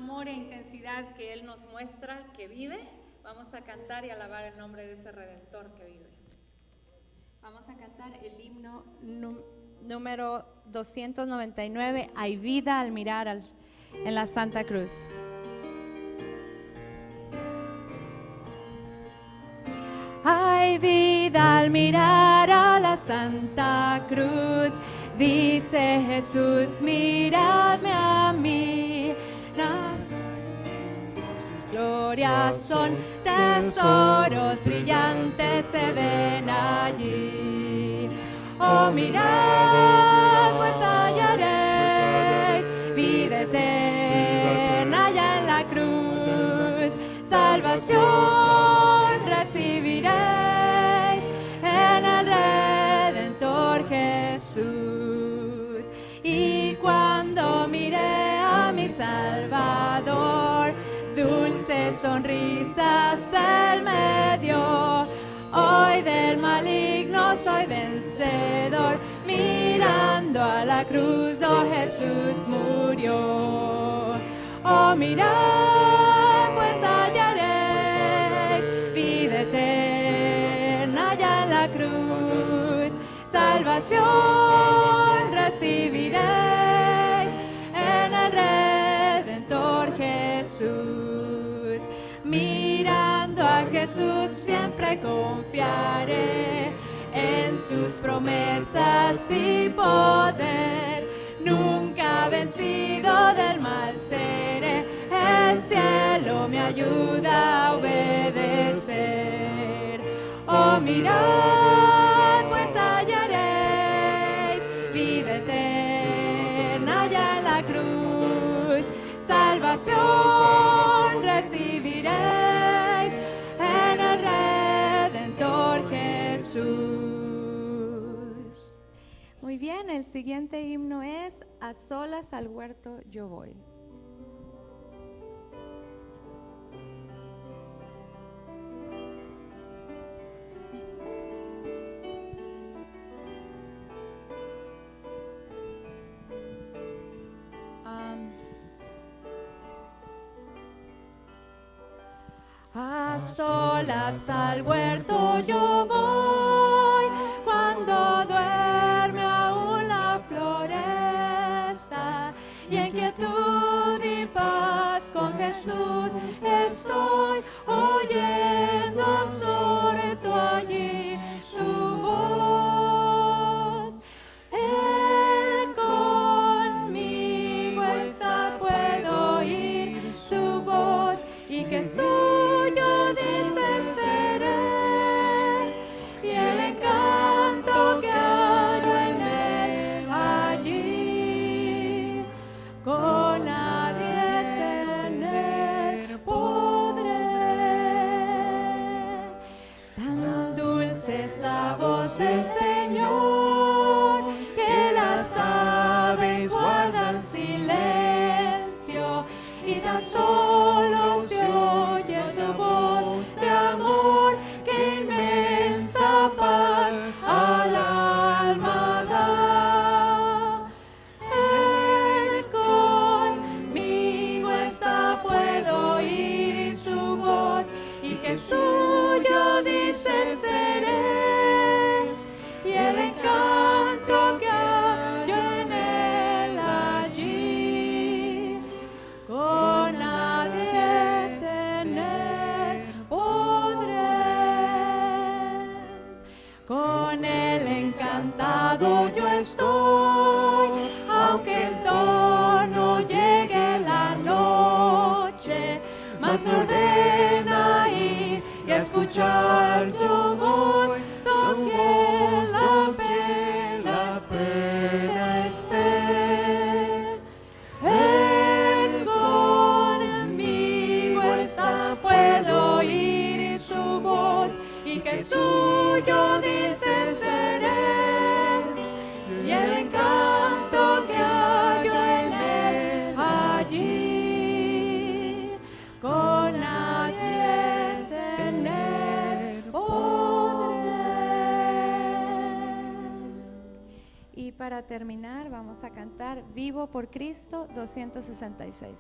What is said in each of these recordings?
amor e intensidad que Él nos muestra que vive, vamos a cantar y alabar el nombre de ese Redentor que vive. Vamos a cantar el himno número 299, Hay vida al mirar en la Santa Cruz. Hay vida al mirar a la Santa Cruz, dice Jesús, miradme a mí. Glorias son tesoros brillantes, se ven allí. Oh, mirad, pues hallaréis vida eterna allá en la cruz. Salvación recibiréis en el Redentor Jesús. Y cuando miré a mi Salvador, dulces sonrisas Él me dio. Hoy del maligno soy vencedor, mirando a la cruz donde Jesús murió. Oh, mirad, pues hallaréis vida eterna allá en la cruz. Salvación recibiréis en el Redentor Jesús. Mirando a Jesús siempre confiaré, en sus promesas y poder. Nunca vencido del mal seré, el cielo me ayuda a obedecer. Oh, mirad, pues hallaréis vida eterna allá en la cruz. Salvación recibiréis en el Redentor Jesús. Muy bien, el siguiente himno es A solas al huerto yo voy. A solas al huerto yo voy, cuando duerme aún la floresta, y en quietud y paz con Jesús estoy, oyendo absorto allí su voz. Él conmigo está, puedo oír su voz, y que suyo dice seré, y el encanto que hallo en él allí, con nadie tener podré. Tan dulce es la voz del Señor, que las aves guardan silencio, y tan solo se oye su voz de amor, que inmensa paz al alma da. Él conmigo está, puedo oír su voz, y que suyo dice seré, y el encanto que hallo en él allí, con nadie tener podré. Con él encantado yo estoy, aunque el torno llegue la noche, mas me ordena ir y a escuchar su voz, donde la pena esté. Él conmigo está, puedo oír su voz, y que suyo dice seré, y el encanto que hallo en él allí, con nadie tener podré. Y para terminar vamos a cantar Vivo por Cristo 266.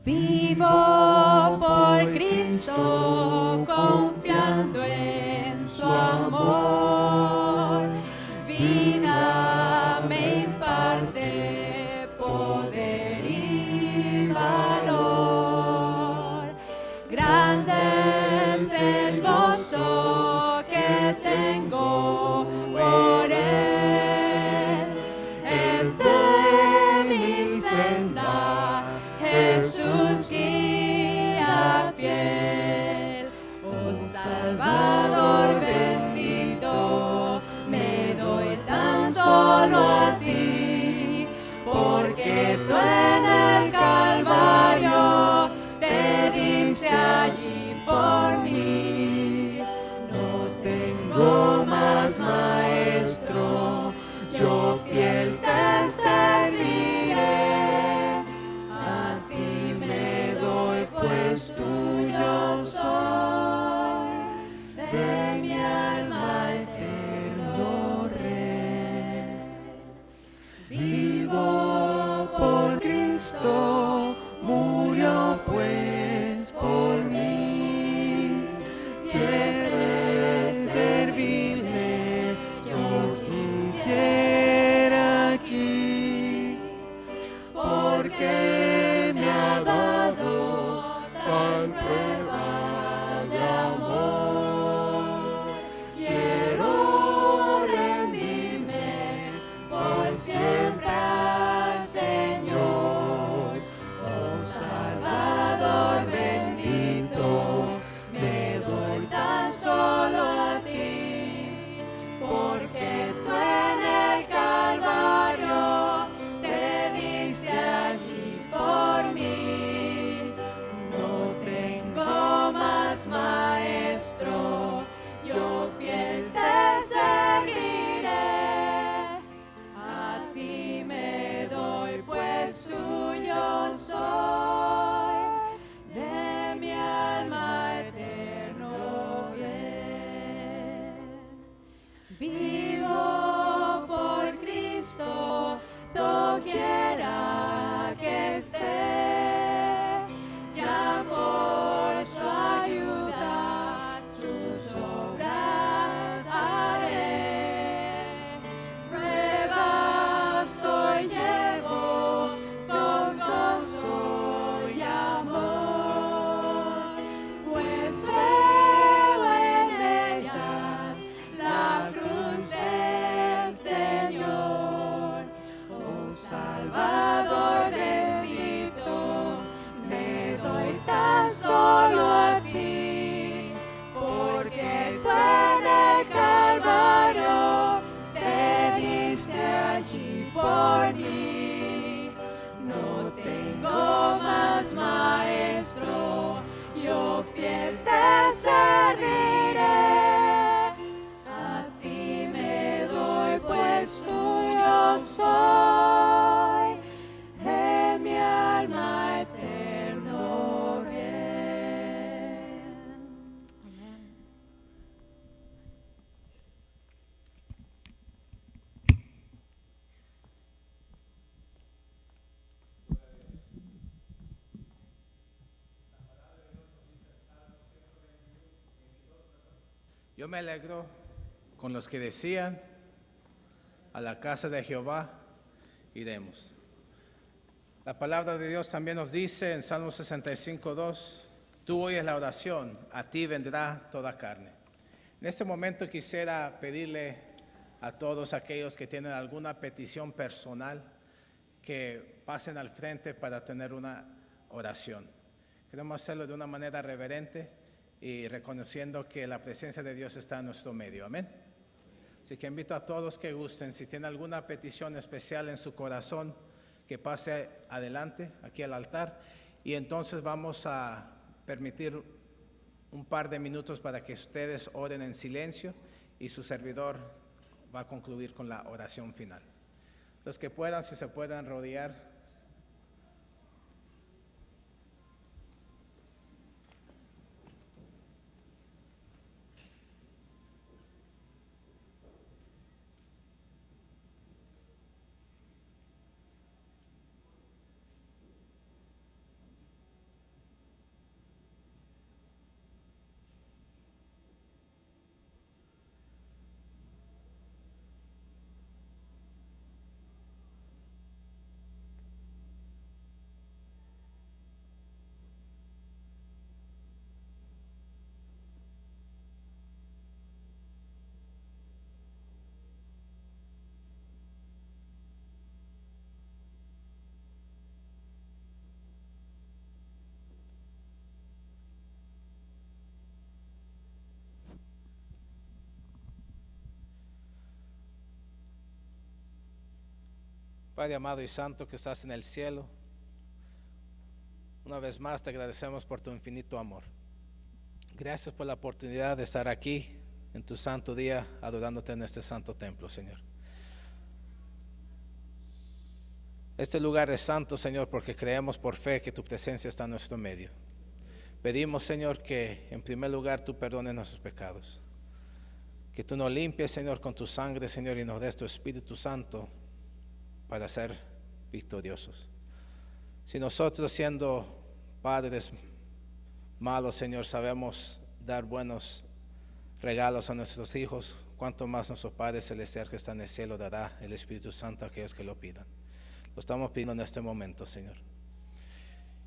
Vivo por Cristo, confiando en su amor. Vida me imparte poder y valor. Grande es el gozo que tengo por él. Es de mi senda, Jesús guía fiel. Oh Salvador bendito, me doy tan solo a ti, porque tú en el Calvario te diste allí por mí. No tengo más maestro, yo fiel te serviré. A ti me doy, pues tuyo soy, de mi alma eterno Rey. Vivo por Cristo, murió pues por mí. Si eres servirle, yo quisiera aquí, porque me ha dado tan prueba de amor. Quiero rendirme por siempre al Señor. Oh Salvador bendito, me doy tan solo a ti, porque tú en el Calvario te diste allí por mí. No tengo más maestro, yo fiel te seguiré. A ti me doy, pues tuyo soy, de mi alma eterno bien. Vivo por Cristo, doquiera que esté, ya por su ayuda sus obras haré. Pruebas hoy llevo con gozo y amor, pues veo en ellas la cruz del Señor. Oh Salvador bendito, me doy tan solo a ti, porque tú en el Calvario te diste allí por mí. No tengo más maestro, yo fiel te serviré. A ti me doy, pues tuyo soy, de mi alma eterno bien. Amén. Yo me alegro con los que decían, a la casa de Jehová iremos. La palabra de Dios también nos dice en Salmo 65:2, tú oyes la oración, a ti vendrá toda carne. En este momento quisiera pedirle a todos aquellos que tienen alguna petición personal que pasen al frente para tener una oración. Queremos hacerlo de una manera reverente y reconociendo que la presencia de Dios está en nuestro medio. Amén. Así que invito a todos que gusten, si tienen alguna petición especial en su corazón, que pase adelante aquí al altar, y entonces vamos a permitir un par de minutos para que ustedes oren en silencio y su servidor va a concluir con la oración final. Los que puedan, si se puedan rodear. Padre amado y santo que estás en el cielo, una vez más te agradecemos por tu infinito amor. Gracias por la oportunidad de estar aquí en tu santo día, adorándote en este santo templo, Señor. Este lugar es santo, Señor, porque creemos por fe que tu presencia está en nuestro medio. Pedimos, Señor, que en primer lugar tú perdones nuestros pecados. Que tú nos limpies, Señor, con tu sangre, Señor, y nos des tu Espíritu Santo para ser victoriosos. Si nosotros, siendo padres malos, Señor, sabemos dar buenos regalos a nuestros hijos, cuánto más nuestro Padre Celestial que está en el cielo dará el Espíritu Santo a aquellos que lo pidan. Lo estamos pidiendo en este momento, Señor.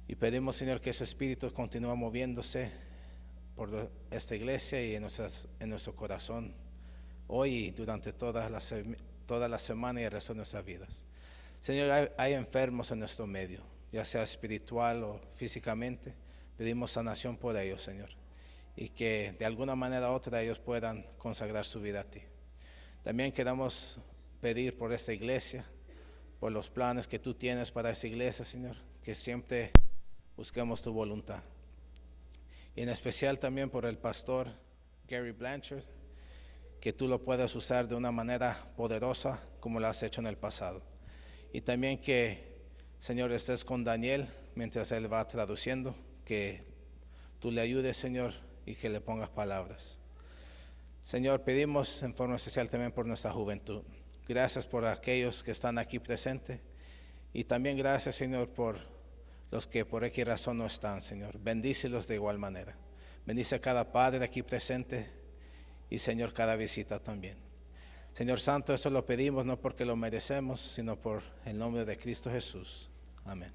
Y pedimos, Señor, que ese Espíritu continúe moviéndose por esta iglesia y en nuestro corazón hoy y durante toda la semana y el resto de nuestras vidas. Señor, hay enfermos en nuestro medio, ya sea espiritual o físicamente. Pedimos sanación por ellos, Señor, y que de alguna manera u otra ellos puedan consagrar su vida a ti. También queremos pedir por esta iglesia, por los planes que tú tienes para esta iglesia, Señor, que siempre busquemos tu voluntad. Y en especial también por el pastor Gary Blanchard, que tú lo puedas usar de una manera poderosa como lo has hecho en el pasado. Y también que, Señor, estés con Daniel mientras él va traduciendo, que tú le ayudes, Señor, y que le pongas palabras. Señor, pedimos en forma especial también por nuestra juventud. Gracias por aquellos que están aquí presentes y también gracias, Señor, por los que por X razón no están, Señor. Bendícelos de igual manera. Bendice a cada padre aquí presente y, Señor, cada visita también. Señor Santo, esto lo pedimos no porque lo merecemos, sino por el nombre de Cristo Jesús. Amén.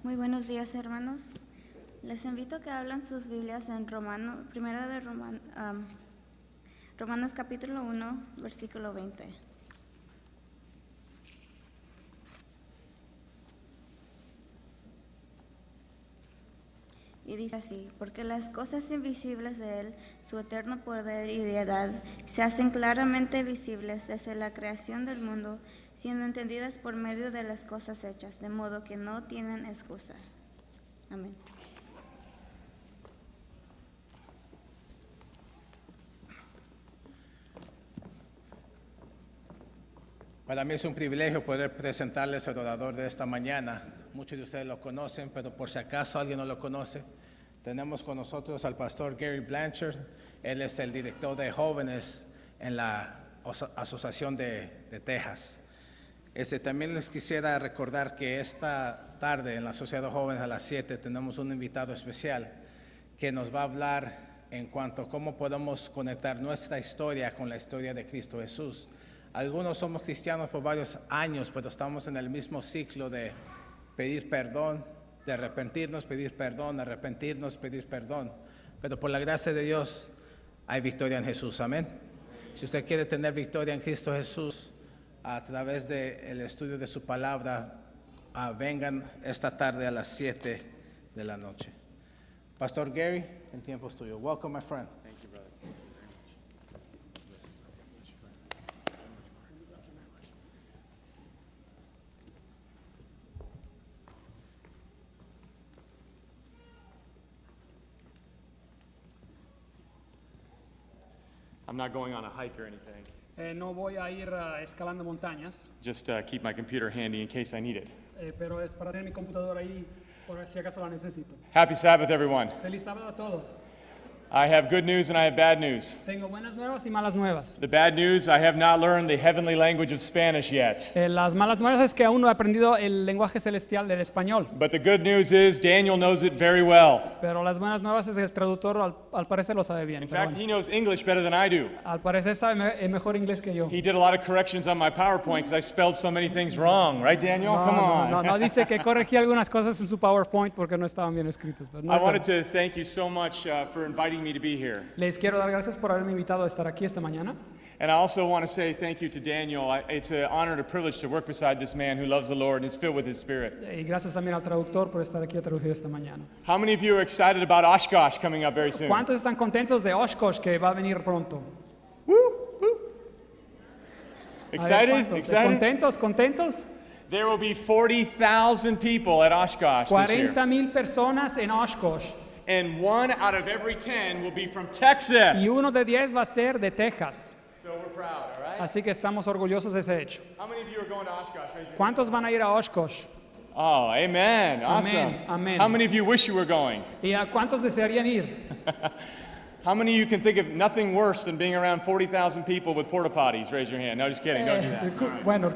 Muy buenos días, hermanos. Les invito a que hablan sus Biblias en Romanos capítulo 1, versículo 20. Y dice así: porque las cosas invisibles de Él, su eterno poder y deidad, se hacen claramente visibles desde la creación del mundo, siendo entendidas por medio de las cosas hechas, de modo que no tienen excusa. Amén. Para mí es un privilegio poder presentarles al orador de esta mañana. Muchos de ustedes lo conocen, pero por si acaso alguien no lo conoce, tenemos con nosotros al pastor Gary Blanchard. Él es el director de jóvenes en la Asociación de Texas. También les quisiera recordar que esta tarde en la Sociedad de Jóvenes a las 7 tenemos un invitado especial que nos va a hablar en cuanto a cómo podemos conectar nuestra historia con la historia de Cristo Jesús. Algunos somos cristianos por varios años, pero estamos en el mismo ciclo de pedir perdón, de arrepentirnos, pedir perdón, arrepentirnos, pedir perdón. Pero por la gracia de Dios hay victoria en Jesús, amén. Si usted quiere tener victoria en Cristo Jesús a través del estudio de su palabra, vengan esta tarde a las 7 de la noche. Pastor Gary, el tiempo es tuyo. Welcome, my friend. Thank you, brother. I'm not going on a hike or anything. No voy a ir escalando montañas, Just keep my computer handy in case I need it. pero es para tener mi computadora ahí por si acaso la necesito. Happy Sabbath, everyone. Feliz sábado a todos. I have good news and I have bad news. Tengo buenas nuevas y malas nuevas. The bad news, I have not learned the heavenly language of Spanish yet. Las malas nuevas es que aún no he aprendido el lenguaje celestial del español. But the good news is Daniel knows it very well. Pero las buenas nuevas es que el traductor al parecer lo sabe bien. In Pero fact, bueno, he knows English better than I do. al parecer sabe mejor inglés que yo. He did a lot of corrections on my PowerPoint because I spelled so many things wrong. Right, Daniel? Come on. No, dice que corregí algunas cosas en su PowerPoint porque no estaban bien escritas. Pero no I es wanted verdad. to thank you so much for inviting me to be here. Les quiero dar gracias por haberme invitado a estar aquí esta mañana. And I also want to say thank you to Daniel. It's an honor and a privilege to work beside this man who loves the Lord and is filled with His Spirit. Y gracias también al traductor por estar aquí a traducir esta mañana. How many of you are excited about Oshkosh coming up very soon? ¿Cuántos están contentos de Oshkosh que va a venir pronto? A ver, Excited? ¿cuántos? Excited? ¿Contentos? There will be 40,000 people at Oshkosh this year. 40,000 personas en Oshkosh. And 1 out of every 10 will be from Texas. Y uno de 10 va a ser de Texas. So we're proud, all right? Así que estamos orgullosos de ese hecho. How many of you are going to Oshkosh? Raise your ¿Cuántos van a ir a Oshkosh? Oh, amen. Awesome. amen. How many of you wish you were going? ¿Y a cuántos desearían ir? How many of you can think of nothing worse than being around 40,000 people with porta potties? Raise your hand. No, just kidding. Don't do that. Bueno,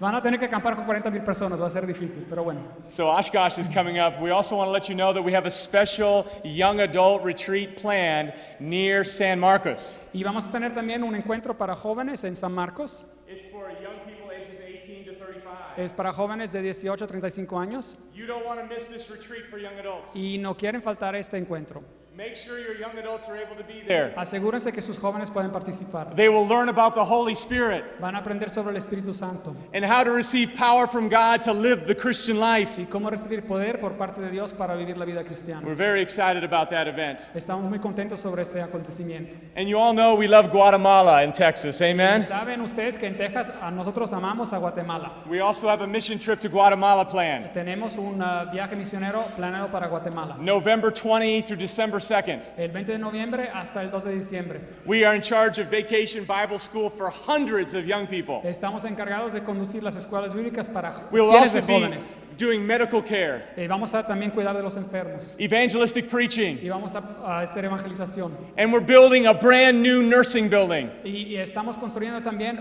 van a tener que acampar con 40,000 personas, va a ser difícil, pero bueno. So Oshkosh is coming up. We also want to let you know that we have a special young adult retreat planned near San Marcos. Y vamos a tener también un encuentro para jóvenes en San Marcos. It's for young people ages 18 to 35. Es para jóvenes de 18 a 35 años You don't want to miss this retreat for young adults. y no quieren faltar a este encuentro. Make sure your young adults are able to be there. Asegúrense que sus jóvenes pueden participar. They will learn about the Holy Spirit Van a aprender sobre el Espíritu Santo and how to receive power from God to live the Christian life. y cómo recibir poder por parte de Dios para vivir la vida cristiana. We're very excited about that event. Estamos muy contentos sobre ese acontecimiento. And you all know we love Guatemala and Texas. Amen. Saben ustedes que en Texas nosotros amamos a Guatemala. We also have a mission trip to Guatemala planned. Tenemos un viaje misionero planeado para Guatemala. November 20 through December 2nd. El 20 de noviembre hasta el 2 de diciembre. We are in charge of Vacation Bible School for hundreds of young people. Estamos encargados de conducir las escuelas bíblicas para We will cientos also de be jóvenes. doing medical care, Vamos a también cuidar de los enfermos. evangelistic preaching, Y vamos a hacer evangelización. and we're building a brand new nursing building. Y estamos construyendo también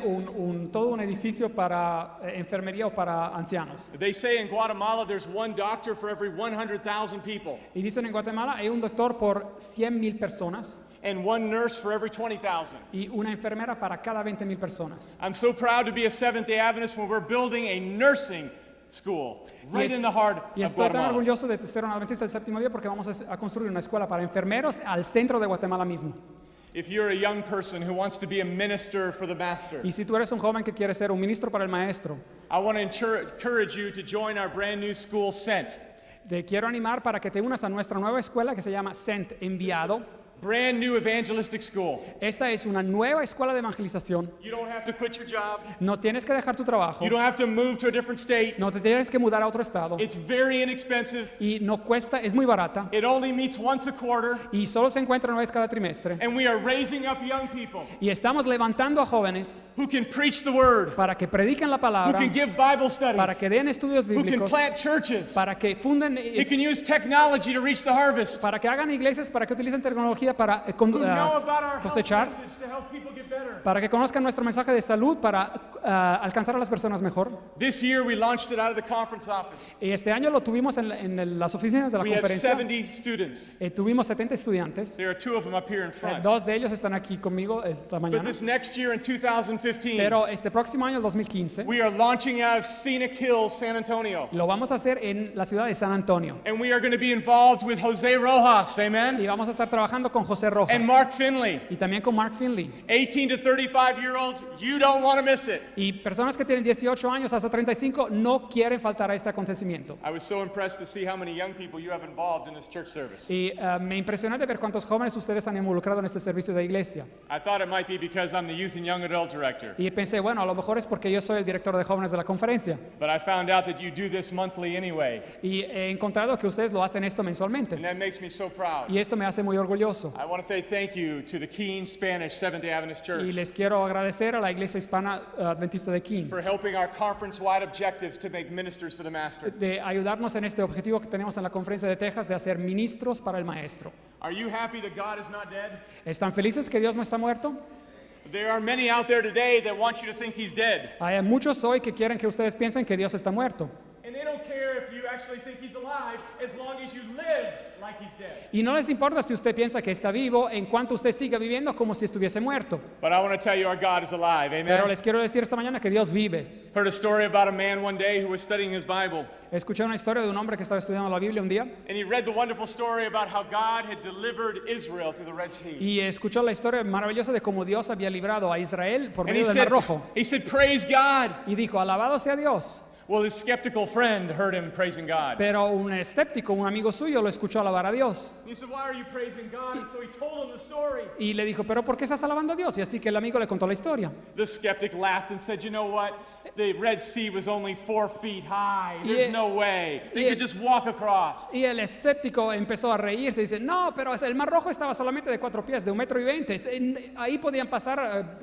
todo un edificio para enfermería o para ancianos. They say in Guatemala there's one doctor for every 100,000 people Y dicen en Guatemala hay un doctor por 100,000 personas and one nurse for every 20,000. y una enfermera para cada 20,000 personas. I'm so proud to be a Seventh-day Adventist when we're building a nursing school right in the heart Y of estoy tan Guatemala. orgulloso de ser un adventista del séptimo día porque vamos a construir una escuela para enfermeros al centro de Guatemala mismo. If you're a young person who wants to be a minister for the master, Y si tú eres un joven que quiere ser un ministro para el maestro, I want to encourage you to join our brand new school, Sent. te quiero animar para que te unas a nuestra nueva escuela que se llama Sent, Enviado. Brand new evangelistic school. Esta es una nueva escuela de evangelización. You don't have to quit your job. No tienes que dejar tu trabajo, You don't have to move to a different state. no te tienes que mudar a otro estado It's very inexpensive. y no cuesta, es muy barata It only meets once a quarter. y solo se encuentra una vez cada trimestre. And we are raising up young people Y estamos levantando a jóvenes who can preach the word, para que prediquen la who palabra, can give Bible para que studies, den estudios who can bíblicos, plant churches, para que funden, who can use technology to reach the harvest, para que hagan iglesias, para que utilicen tecnología para who know about our health cosechar, message to help people get better. para que conozcan nuestro mensaje de salud, para alcanzar a las personas mejor. This year we launched it out of the conference office. Y este año lo tuvimos en las oficinas de la We had conferencia. 70 students. Tuvimos 70 estudiantes. There are 2 of them up here in front. Dos de ellos están aquí conmigo esta But mañana. this next year in 2015, Pero este próximo año, el 2015, we are launching out of Scenic Hills, San Antonio. lo vamos a hacer en la ciudad de San Antonio. And we are going to be involved with Jose Rojas, amen? Y vamos a estar trabajando con José Rojas. And Mark Finley. Y también con Mark Finley. 18 to 35-year-olds, you don't want to miss it. Y personas que tienen 18 años hasta 35 no quieren faltar a este acontecimiento. I was so impressed to see how many young people you have involved in this church service. Y me impresionó de ver cuántos jóvenes ustedes han involucrado en este servicio de iglesia. I thought it might be because I'm the youth and young adult director, Y pensé, bueno, a lo mejor es porque yo soy el director de jóvenes de la conferencia. but I found out that you do this monthly anyway, Y he encontrado que ustedes lo hacen esto mensualmente. and that makes me so proud. Y esto me hace muy orgulloso. maravilloso. I want to say thank you to the Keene Spanish Seventh-day Adventist Church Y les quiero agradecer a la Iglesia Hispana Adventista de Keene for helping our conference-wide objectives to make ministers for the Master. de ayudarnos en este objetivo que tenemos en la Conferencia de Texas de hacer ministros para el Maestro. Are you happy that God is not dead? ¿Están felices que Dios no está muerto? There are many out there today that want you to think He's dead. Hay muchos hoy que quieren que ustedes piensen que Dios está muerto. And they don't care if you actually think He's alive as long as you live like He's dead. Y no les importa si usted piensa que está vivo en cuanto usted siga viviendo como si estuviese muerto. But I want to tell you our God is alive. Pero Amen. les quiero decir esta mañana que Dios vive. Heard a story about a man one day who was studying his Bible. Escuché una historia de un hombre que estaba estudiando la Biblia un día And he read the wonderful story about how God had delivered Israel through the Red Sea. y escuchó la historia maravillosa de cómo Dios había librado a Israel por And he medio del Mar said, Rojo. praise God. Y dijo, alabado sea Dios. Well, his skeptical friend heard him praising God. Pero un escéptico, un amigo suyo, lo escuchó alabar a Dios. He said, why are you praising God? And so he told him the story. Y le dijo, pero ¿por qué estás alabando a Dios? Y así que el amigo le contó la historia. The skeptic laughed and said, you know what? The Red Sea was only 4 feet high. Yeah. There's no way. They Yeah. could just walk across. Y el escéptico empezó a reírse y dice, no, pero el Mar Rojo estaba solamente de 4 pies, de 1,20 m. Ahí podían pasar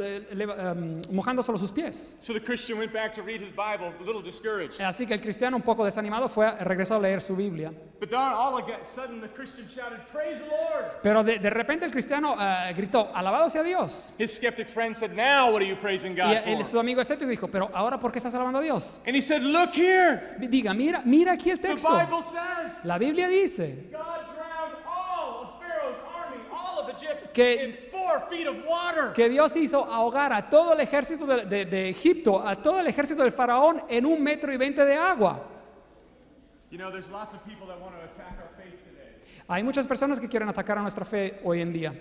mojando solo sus pies. So the Christian went back to read his Bible, a little discouraged. Así que el cristiano, un poco desanimado, regresó a leer su Biblia. But then all of a sudden the Christian shouted, praise the Lord. Pero de repente el cristiano gritó, alabado sea Dios. His skeptic friend said, now what are you praising Y God for? su amigo escéptico dijo, pero ahora ¿por qué estás alabando a Dios? And he said, look here. Diga, mira aquí el The texto. Bible says La Biblia dice God drowned all of Pharaoh's army, all of Egypt, Que- in 4 feet of water. que Dios hizo ahogar a todo el ejército de Egipto, a todo el ejército del faraón en 1,20 m de agua. You know, there's lots of people that want to attack our faith today. Hay muchas personas que quieren atacar a nuestra fe hoy en día.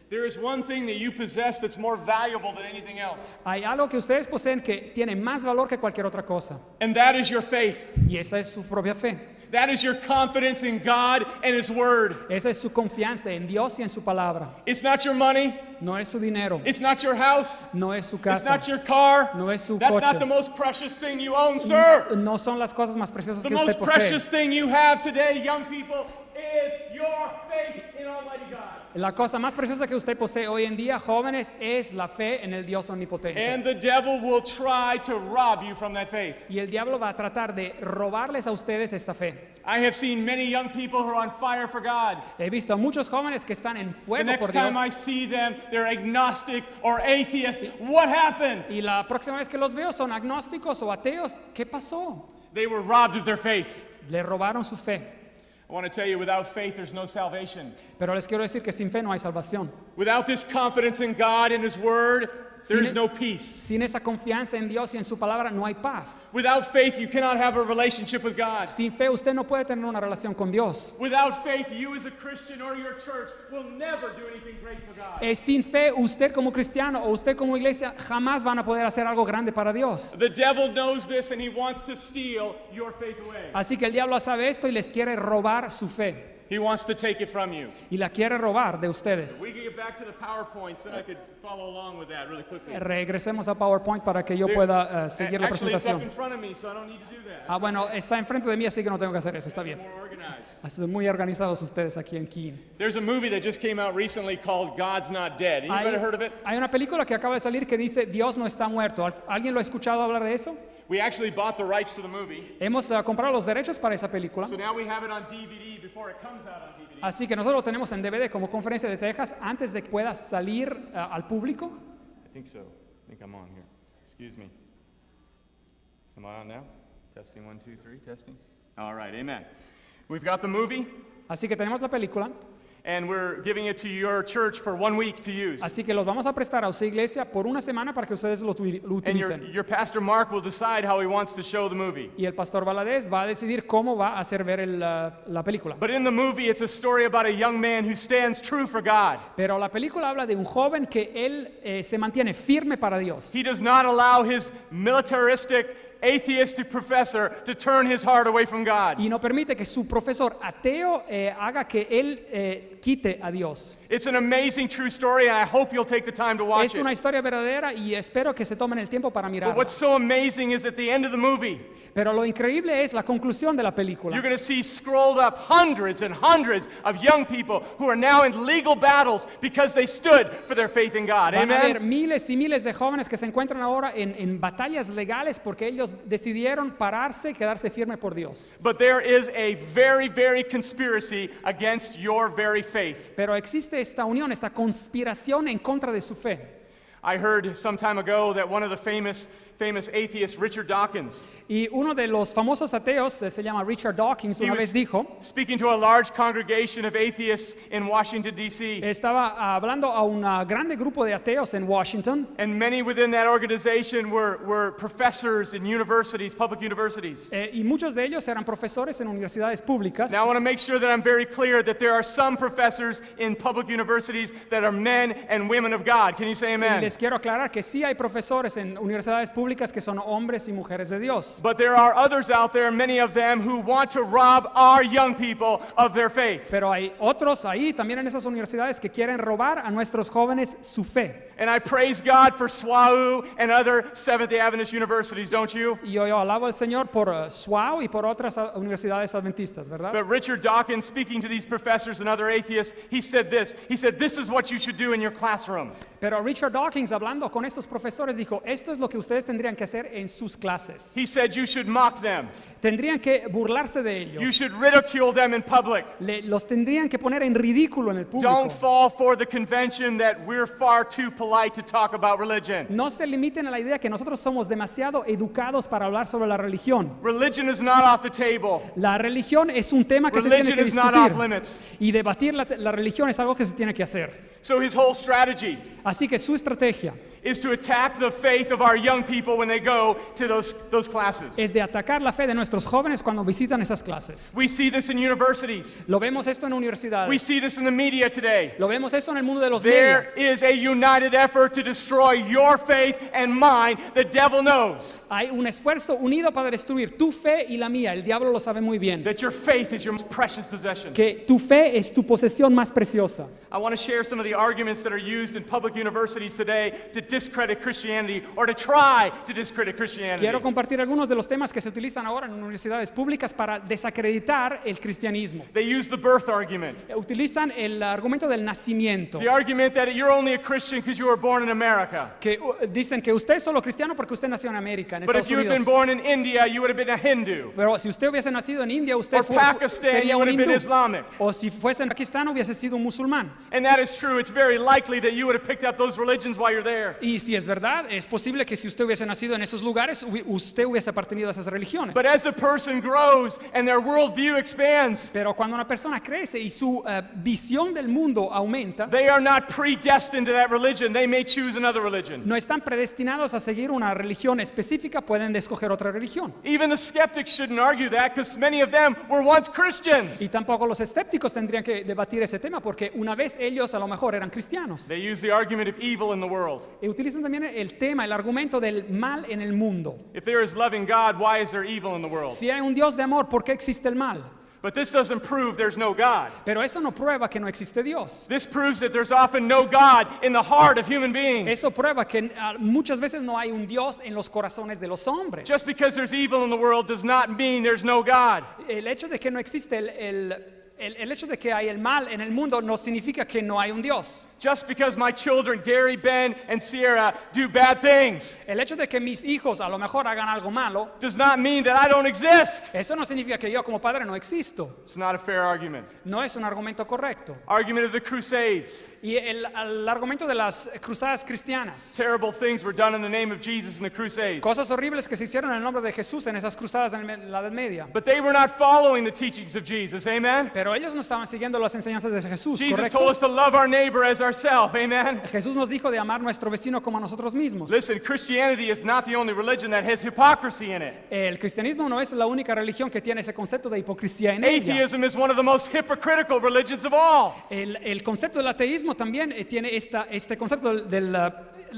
There is one thing that you possess that's more valuable than anything else, Hay algo que ustedes poseen que tiene más valor que cualquier otra cosa. and that is your faith. Y esa es su propia fe. That is your confidence in God and His Word. Esa es su confianza en Dios y en su palabra. It's not your money. No es su dinero. It's not your house. No es su It's casa. not your car. No es su That's coche. not the most precious thing you own, sir. No son las cosas más preciosas The que usted most posee. precious thing you have today, young people, is your faith in Almighty God. La cosa más preciosa que usted posee hoy en día, jóvenes, es la fe en el Dios omnipotente. And the devil will try to rob you from that faith. Y el diablo va a tratar de robarles a ustedes esta fe. I have seen many young people who are on fire for God. He visto a muchos jóvenes que están en The fuego next por Dios. time I see them, they're agnostic or atheist. What happened? Y la próxima vez que los veo son agnósticos o ateos. ¿Qué pasó? They were robbed of their faith. Le robaron su fe. I want to tell you, without faith, there's no salvation. Pero les quiero decir que sin fe no hay salvación. Without this confidence in God and His Word, there is no peace. Sin esa confianza en Dios y en su palabra no hay paz. Without faith, you cannot have a relationship with God. Sin fe usted no puede tener una relación con Dios. Without faith, you as a Christian or your church will never do anything great for God. Sin fe usted como cristiano o usted como iglesia jamás van a poder hacer algo grande para Dios. The devil knows this and he wants to steal your faith away. Así que el diablo sabe esto y les quiere robar su fe. He wants to take it from you. Y la quiere robar de ustedes. We can get back to the PowerPoints, then I could follow along with that really quickly. Regresemos a PowerPoint para que yo pueda seguir la Actually, it's up in presentación. front of me, so I don't need to do that. Ah, bueno, está enfrente de mí, así que no tengo que hacer eso. Está bien. More organized. Así son muy organizados ustedes aquí en Keene. There's a movie that just came out recently called God's Not Dead. Anybody heard of it? Hay una película que acaba de salir que dice Dios no está muerto. ¿Alguien lo ha escuchado hablar de eso? We actually bought the rights to the movie, Hemos comprado los derechos para esa película. so now we have it on DVD before it comes out on DVD. Así que nosotros lo tenemos en DVD como Conferencia de Texas antes de que pueda salir al público. I think so. I think I'm on here. Excuse me. Am I on now? Testing 1, 2, 3. Testing. All right. Amen. We've got the movie, Así que tenemos la película. and we're giving it to your church for 1 week to use. Así que los vamos a prestar a su iglesia por una semana para que ustedes lo And utilicen. your pastor Mark will decide how he wants to show the movie. Y el pastor Valadez va a decidir cómo va a hacer ver la película. But in the movie, it's a story about a young man who stands true for God. Pero la película habla de un joven que él se mantiene firme para Dios. He does not allow his militaristic atheistic professor to turn his heart away from God. Y no permite que su profesor ateo haga que él quite a Dios. It's an amazing true story, and I hope you'll take the time to watch Es una it. historia verdadera y espero que se tomen el tiempo para But mirarla. what's so amazing is at the end of the movie, Pero lo increíble es la conclusión de la película. you're going to see scrolled up hundreds and hundreds of young people who are now in legal battles because they stood for their faith in God. Van a haber Amen? miles y miles de jóvenes que se encuentran ahora en batallas legales porque ellos decidieron pararse y quedarse firme por Dios. But there is a very, very conspiracy against your very faith. Pero existe esta unión, esta conspiración en contra de su fe. I heard some time ago that one of the famous atheists, Richard Dawkins, Y uno de los famosos ateos se llama Richard Dawkins, he una was vez dijo, speaking to a large congregation of atheists in Washington, D.C., estaba hablando a un grande grupo de ateos en Washington, and many within that organization were professors in universities, public universities. y muchos de ellos eran profesores en universidades públicas. Now, I want to make sure that I'm very clear that there are some professors in public universities that are men and women of God. Can you say Y amen? les quiero aclarar que sí hay profesores en universidades públicas que son hombres y mujeres de Dios. But there are others out there, many of them, who want to rob our young people of their faith. Pero hay otros ahí también en esas universidades que quieren robar a nuestros jóvenes su fe. And I praise God for SWAU and other Seventh-day Adventist universities, don't you? Y yo alabo al Señor por SWAU y por otras universidades adventistas, ¿verdad? But Richard Dawkins, speaking to these professors and other atheists, he said this. He said, this is what you should do in your classroom. Pero Richard Dawkins, hablando con estos profesores, dijo, esto es lo que ustedes tendrían que hacer en sus clases. He said you should mock them. Tendrían que burlarse de You ellos. should ridicule them in public. Los tendrían que poner en ridículo en el público. Don't fall for the convention that we're far too polite to talk about religion. No se limiten a la idea que nosotros somos demasiado educados para hablar sobre la religión. Religion is not off the table. La religión es un tema que se tiene Religion que is not off discutir. limits. Y debatir la religión es algo que se tiene que hacer. So his whole strategy Así que su estrategia is to attack the faith of our young people when they go to those classes. es de atacar la fe de nuestros jóvenes cuando visitan esas clases. We see this in universities. Lo vemos esto en We universidades. see this in the media today. Lo vemos esto en el mundo de los medios. There is a united effort to destroy your faith and mine. The devil knows Hay un esfuerzo unido para destruir tu fe y la mía. El diablo lo sabe muy bien. that your faith is your most precious possession. Que tu fe es tu posesión más preciosa. I want to share some of the arguments that are used in public universities today to discredit Christianity or to try to discredit Christianity. Quiero compartir algunos de los temas que se utilizan ahora en universidades públicas para desacreditar el cristianismo. They use the birth argument. Utilizan el argumento del nacimiento. The argument that you're only a Christian because you were born in America. Que dicen que usted es solo cristiano porque usted nació en América, en But Estados if you had been Unidos. born in India, you would have been a Hindu. Pero si usted hubiese nacido en India, usted Or Pakistan, sería you un would have been hindú. Islamic. O si fuese en Pakistán, hubiese sido un musulmán. And that is true. It's very likely that you would have picked up those religions while you're there. Y si es verdad, es posible que si usted hubiese nacido en esos lugares, usted hubiese pertenecido a esas religiones. But as a person grows and their worldview expands, Pero cuando una persona crece y su visión del mundo aumenta, they are not predestined to that religion. They may choose another religion. no están predestinados a seguir una religión específica, pueden escoger otra religión. Even the skeptics shouldn't argue that because many of them were once Christians. Y tampoco los escépticos tendrían que debatir ese tema porque una vez ellos a lo mejor eran cristianos. They use the argument of evil in the world. Y utilizan también el tema, el argumento del mal en el mundo. If there is loving God, why is there evil in the world? Si hay un Dios de amor, ¿por qué existe el mal? But this doesn't prove there's no God. Pero eso no prueba que no existe Dios. This proves that there's often no God in the heart of human beings. Eso prueba que muchas veces no hay un Dios en los corazones de los hombres. Just because there's evil in the world does not mean there's no God. El hecho de que no existe el hecho de que hay el mal en el mundo no significa que no hay un Dios. Just because my children, Gary, Ben, and Sierra, do bad things El hecho de que mis hijos a lo mejor hagan algo malo, does not mean that I don't exist. eso no significa que yo como padre no existo. It's not a fair argument. No es un argumento correcto. Argument of the Crusades. Y el argumento de las cruzadas cristianas. Terrible things were done in the name of Jesus in the Crusades. Cosas horribles que se hicieron en el nombre de Jesús en esas cruzadas en la Edad Media. But they were not following the teachings of Jesus. Amen? Pero ellos no estaban siguiendo las enseñanzas de Jesús, Jesus ¿correcto? told us to love our neighbor as ourselves. Amen? Jesús nos dijo de amar a nuestro vecino como a nosotros mismos. Listen, Christianity is not the only religion that has hypocrisy in it. El cristianismo no es la única religión que tiene ese concepto de hipocresía en ella. Atheism is one of the most hypocritical religions of all. El concepto del ateísmo también tiene este concepto del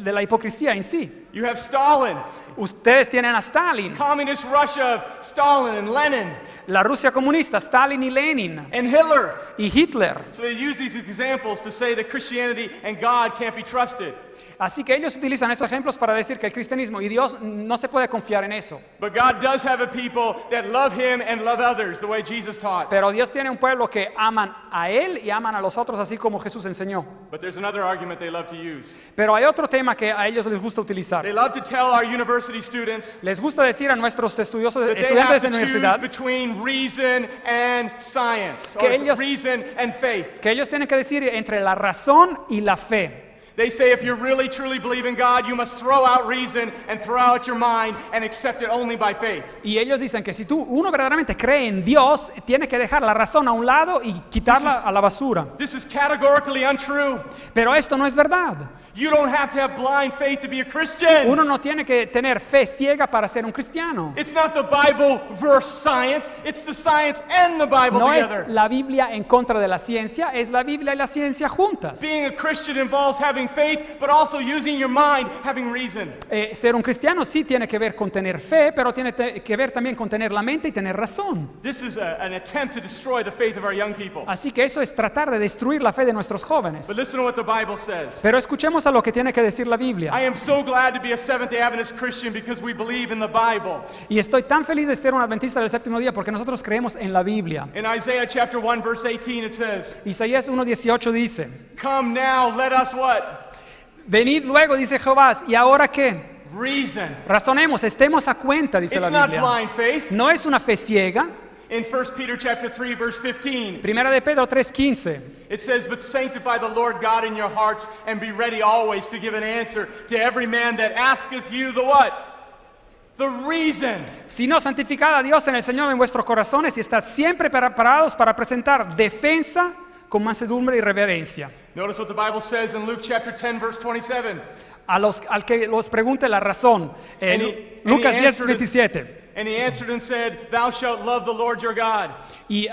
de la hipocresía en sí. You have Stalin, Ustedes tienen a Stalin, communist Russia of Stalin and Lenin la Rusia comunista, Stalin y Lenin and Hitler. y Hitler. So they use these examples to say that Christianity and God can't be trusted. Así que ellos utilizan esos ejemplos para decir que el cristianismo y Dios no se puede confiar en eso. But God does have a people that love Him and love others the way Jesus taught. Pero Dios tiene un pueblo que aman a Él y aman a los otros así como Jesús enseñó. But there's another argument they love to use. Pero hay otro tema que a ellos les gusta utilizar. They love to tell our university students Les gusta decir a nuestros that they estudiantes have de to universidad choose between reason and science, Que or ellos- reason and faith. que ellos tienen que decir entre la razón y la fe. They say if you really truly believe in God, you must throw out reason and throw out your mind and accept it only by faith. Y ellos dicen que si uno verdaderamente cree en Dios, tiene que dejar la razón a un lado y quitarla a la basura. This is categorically untrue. Pero esto no es verdad. You don't have to have blind faith to be a Christian. Uno no tiene que tener fe ciega para ser un cristiano. It's not the Bible versus science, it's the science and the Bible No es together. la Biblia en contra de la ciencia, es la Biblia y la ciencia juntas. Being a Christian involves having faith, but also using your mind, having reason. Ser un cristiano sí tiene que ver con tener fe, pero tiene que ver también con tener la mente y tener razón. This is an attempt to destroy the faith of our young people. Así que eso es tratar de destruir la fe de nuestros jóvenes. But listen to what the Bible says. Pero escuchemos a lo que tiene que decir la Biblia. I am so glad to be a Seventh-day Adventist Christian because we believe in the Bible. Y estoy tan feliz de ser un adventista del séptimo día porque nosotros creemos en la Biblia. In Isaiah chapter 1 verse 18 it says, Isaías 1:18 dice, "Come now, let us what? venid luego, dice Jehová, ¿y ahora qué? Reason." Razonemos, estemos a cuenta, dice la It's not Biblia. blind faith. No es una fe ciega. In 1 Peter chapter 3 verse 15, Primera de Pedro 3:15. it says, "But sanctify the Lord God in your hearts and be ready always to give an answer to every man that asketh you the what? The reason." Sino santificad a Dios en el Señor en vuestros corazones y estad siempre preparados para presentar defensa con mansedumbre y reverencia. Notice what the Bible says in Luke chapter 10 verse 27. Al que los pregunte la razón. Lucas and he answered it- 10:27. And he answered and said, "Thou shalt love the Lord your God Y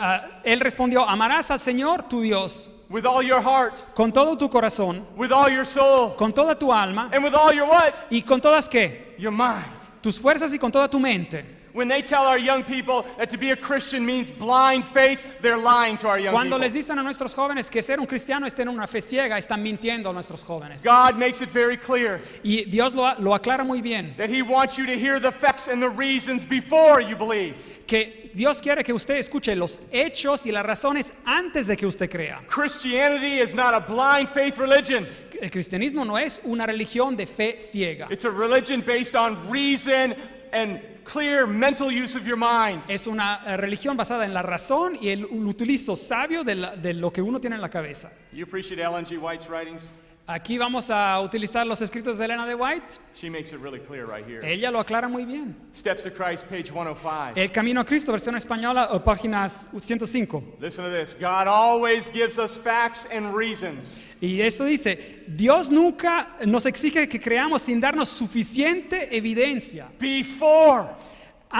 él respondió, amarás al Señor tu Dios with all your heart, con todo tu corazón, with all your soul, con toda tu alma and with all your what? y con todas ¿qué? Your mind." Tus fuerzas y con toda tu mente. When they tell our young people that to be a Christian means blind faith, they're lying to our young Cuando people. les dicen a nuestros jóvenes que ser un cristiano es tener una fe ciega, están mintiendo a nuestros jóvenes. God makes it very clear Y Dios lo aclara muy bien, that He wants you to hear the facts and the reasons before you believe. que Dios quiere que usted escuche los hechos y las razones antes de que usted crea. Christianity is not a blind faith religion. El cristianismo no es una religión de fe ciega. It's a religion based on reason and clear mental use of your mind. Es una religión basada en la razón y el utilizo sabio de lo que uno tiene en la cabeza. You appreciate Ellen G. White's writings? Aquí vamos a utilizar los escritos de Elena de White. She makes it really clear right here. Ella lo aclara muy bien. Steps to Christ, page 105. El Camino a Cristo, versión española, páginas 105. Listen to this. God always gives us facts and reasons. Y esto dice, Dios nunca nos exige que creamos sin darnos suficiente evidencia Before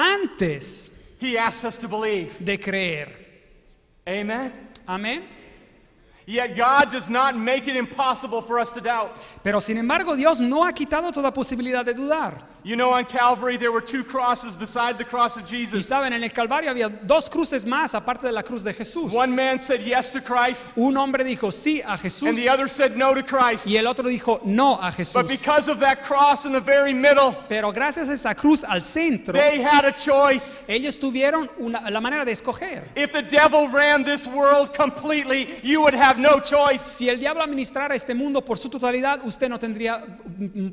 antes He asks us to believe. de creer. Amen? Amén. Yet God does not make it impossible for us to doubt. Pero sin embargo, Dios no ha quitado toda posibilidad de dudar. You know, on Calvary there were two crosses beside the cross of Y Jesus. saben, en el Calvario había dos cruces más aparte de la cruz de Jesús. One man said yes to Christ, Un hombre dijo sí a Jesús and the other said no to Christ. y el otro dijo no a Jesús. But because of that cross in the very middle, Pero gracias a esa cruz al centro, they had a choice. ellos tuvieron la manera de escoger. If the devil ran this world completely, you would have no choice. Si el diablo administrara este mundo por su totalidad, usted no tendría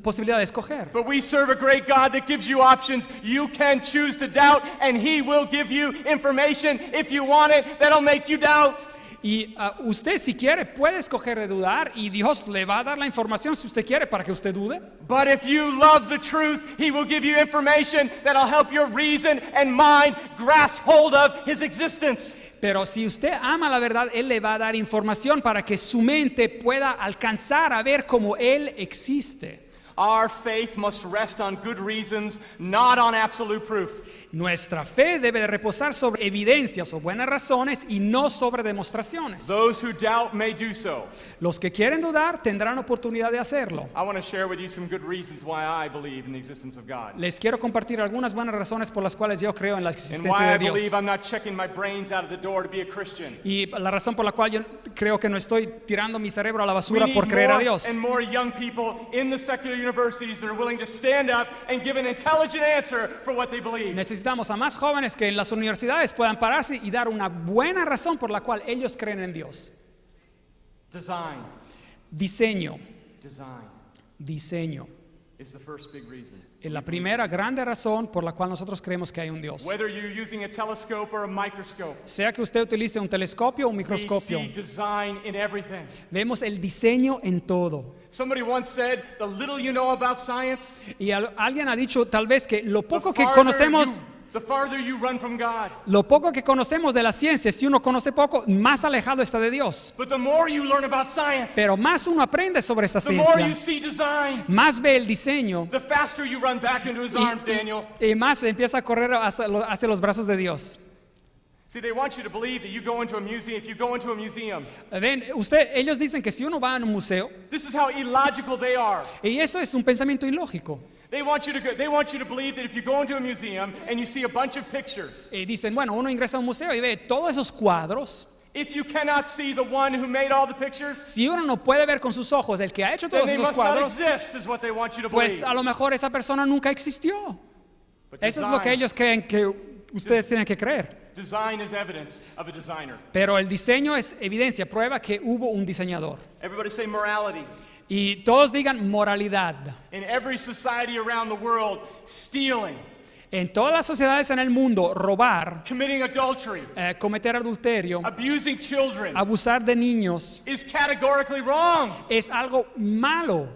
posibilidad de escoger. But we serve a great God that gives you options. You can choose to doubt, and He will give you information if you want it that'll make you doubt. Y usted si quiere puede escoger de dudar y Dios le va a dar la información si usted quiere para que usted dude. But if you love the truth, He will give you information that'll help your reason and mind grasp hold of His existence. Pero si usted ama la verdad, Él le va a dar información para que su mente pueda alcanzar a ver cómo Él existe. Our faith must rest on good reasons, not on absolute proof. Nuestra fe debe de reposar sobre evidencias o buenas razones y no sobre demostraciones. Those who doubt may do so. Los que quieren dudar tendrán oportunidad de hacerlo. I want to share with you some good reasons why I believe in the existence of God. Les quiero compartir algunas buenas razones por las cuales yo creo en la And existencia why de I Dios. believe I'm not checking my brains out of the door to be a Christian. Y la razón por la cual yo creo que no estoy tirando mi cerebro a la We basura need por creer a more Dios. and more young people in the secular universities that are willing to stand up and give an intelligent answer for what they believe. Necesitamos a más jóvenes que en las universidades puedan pararse y dar una buena razón por la cual ellos creen en Dios. Design. Diseño. Design Diseño. is the first big reason. Es la primera grande razón por la cual nosotros creemos que hay un Dios. Whether you're using a telescope or a microscope, Sea que usted utilice un telescopio o un we microscopio, see design in everything. vemos el diseño en todo. Somebody once said, the little you know about science, Y alguien ha dicho tal vez que lo the poco que farther conocemos, the farther you run from God. lo poco que conocemos de la ciencia, si uno conoce poco, más alejado está de Dios. But the more you learn about science, Pero más uno aprende sobre esta the more you ciencia, see design, más ve el diseño the faster you run back into his arms, Daniel. y más empieza a correr hacia los brazos de Dios. See, they want you to believe that you go into a museum. If you go into a museum, Ven, ellos dicen que si uno va a un museo, this is how illogical they are. y eso es un pensamiento ilógico, They want you to believe that if you go into a museum and you see a bunch of pictures, y dicen, bueno, uno ingresa a un museo y ve todos esos cuadros. if you cannot see the one who made all the pictures, Si uno no puede ver con sus ojos el que ha hecho then todos they esos must not cuadros, exist, is what they want you to pues believe. a lo mejor esa persona nunca existió. But Eso es lo que ellos creen que ustedes tienen que creer. design is evidence of a designer. Pero el diseño es evidencia, prueba que hubo un diseñador. Everybody say morality. Y todos digan moralidad. In every society around the world, stealing, En todas las sociedades en el mundo, robar, committing adultery, cometer adulterio, abusing children abusar de niños, is categorically wrong. es algo malo.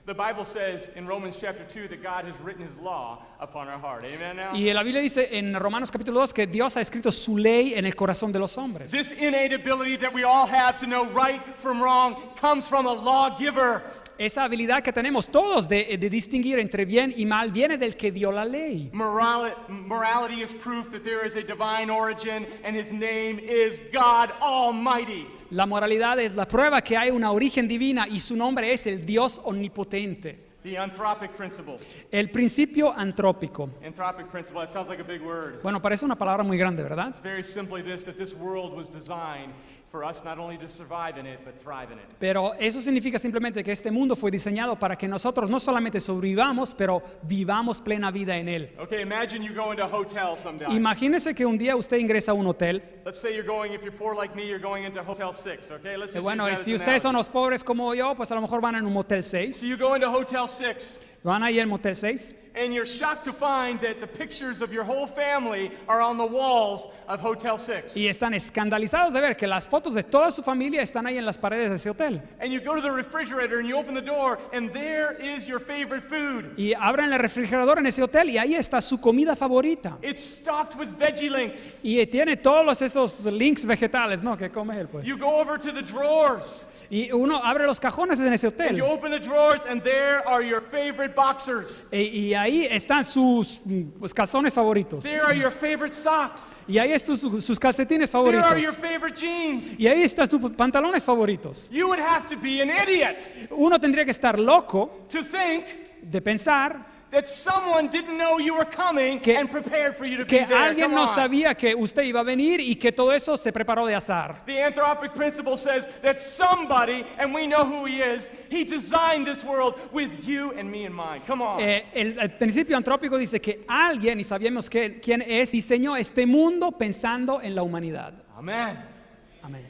The Bible says in Romans chapter 2 that God has written his law upon our heart. Amen now? Y la Biblia dice en Romanos capítulo 2 que Dios ha escrito su ley en el corazón de los hombres. This innate ability that we all have to know right from wrong comes from a lawgiver. Esa habilidad que tenemos todos de distinguir entre bien y mal viene del que dio la ley. Morality is proof that there is a divine origin and his name is God Almighty. La moralidad es la prueba que hay una origen divina y su nombre es el Dios omnipotente. The anthropic principle. El principio antrópico. Anthropic principle, that sounds like a big word. Bueno, parece una palabra muy grande, ¿verdad? It's very simply this, that this world was designed for us not only to survive in it, but thrive in it. Pero eso significa simplemente que este mundo fue diseñado para que nosotros no solamente sobrevivamos, pero vivamos plena vida en él. Okay, imagine you go into a hotel sometime. Imagínese que un día usted ingresa a un hotel. Let's say you're going, if you're poor like me, you're going into Hotel 6, okay? Let's just Bueno, y use that si as an ustedes son analogy. los pobres como yo, pues a lo mejor van en un motel So 6. you go into Hotel 6, Van ahí al motel 6 and you're shocked to find that the pictures of your whole family are on the walls of Hotel 6. y están escandalizados de ver que las fotos de toda su familia están ahí en las paredes de ese hotel. And you go to the refrigerator and you open the door, and there is your favorite food. Y abren el refrigerador en ese hotel y ahí está su comida favorita. It's stocked with veggie links. Y tiene todos esos links vegetales, ¿no? Que come él, pues. You go over to the drawers, Y uno abre los cajones en ese and hotel. you open the drawers, and there are your favorite boxers. Y ahí están sus pues, calzones favoritos. There are your favorite socks. Y ahí están sus calcetines There are your favoritos. favorite jeans. Y ahí están sus pantalones favoritos. You would have to be an idiot Uno tendría que estar loco to think de pensar that someone didn't know you were coming Que- and prepared for you to be que there. alguien Come no on. sabía que usted iba a venir y que todo eso se preparó de azar. The anthropic principle says that somebody, and we know who he is, he designed this world with you and me in mind. Come on. El principio antrópico dice que alguien, y sabíamos quién es, diseñó este mundo pensando en la humanidad. Amen. Amén.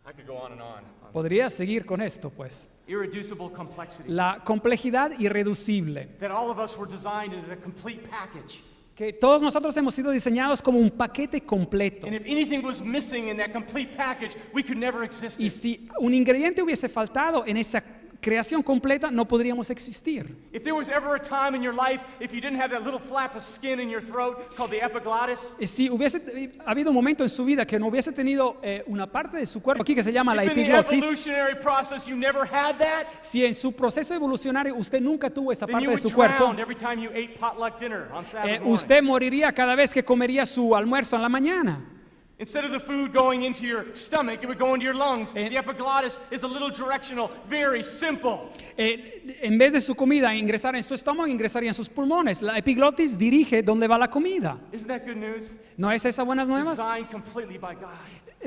I could go on and on. Podría seguir con esto, pues. Irreducible complexity. La complejidad irreducible. That all of us were designed as a complete package. Que todos nosotros hemos sido diseñados como un paquete completo. And if anything was missing in that complete package, we could never exist. Y si un ingrediente hubiese faltado en esa creación completa, no podríamos existir. If there was ever a time in your life, if you didn't have that little flap of skin in your throat called the epiglottis, Si hubiese habido un momento en su vida que no hubiese tenido una parte de su cuerpo aquí que se llama la if in the epiglotis, evolutionary process you never had that, si en su proceso evolucionario usted nunca tuvo esa then parte you de would su cuerpo, drown every time you ate potluck dinner on Saturday morning. usted moriría cada vez que comería su almuerzo en la mañana. Instead of the food going into your stomach, it would go into your lungs. The epiglottis is a little directional, very simple. En vez de su comida ingresar en su estómago, ingresaría en sus pulmones. La epiglotis dirige dónde va la comida. Isn't that good news? ¿No es esa buenas nuevas? Designed completely by God.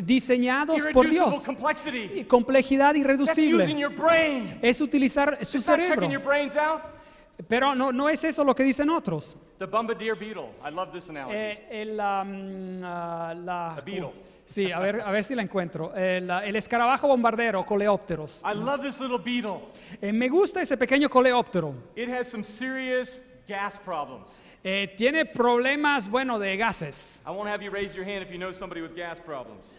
Diseñados por Irreducible Dios. complexity. Complejidad That's using irreducible. your brain. Es utilizar su It's not checking cerebro. your brains out. Pero no es eso lo que dicen otros. The bombardier beetle. I love this analogy. A beetle. Sí, a ver si la encuentro. El escarabajo bombardero, coleópteros. I love this little beetle. Me gusta ese pequeño coleóptero. It has some serious gas problems. Tiene problemas, bueno, de gases. I won't have you raise your hand if you know somebody with gas problems.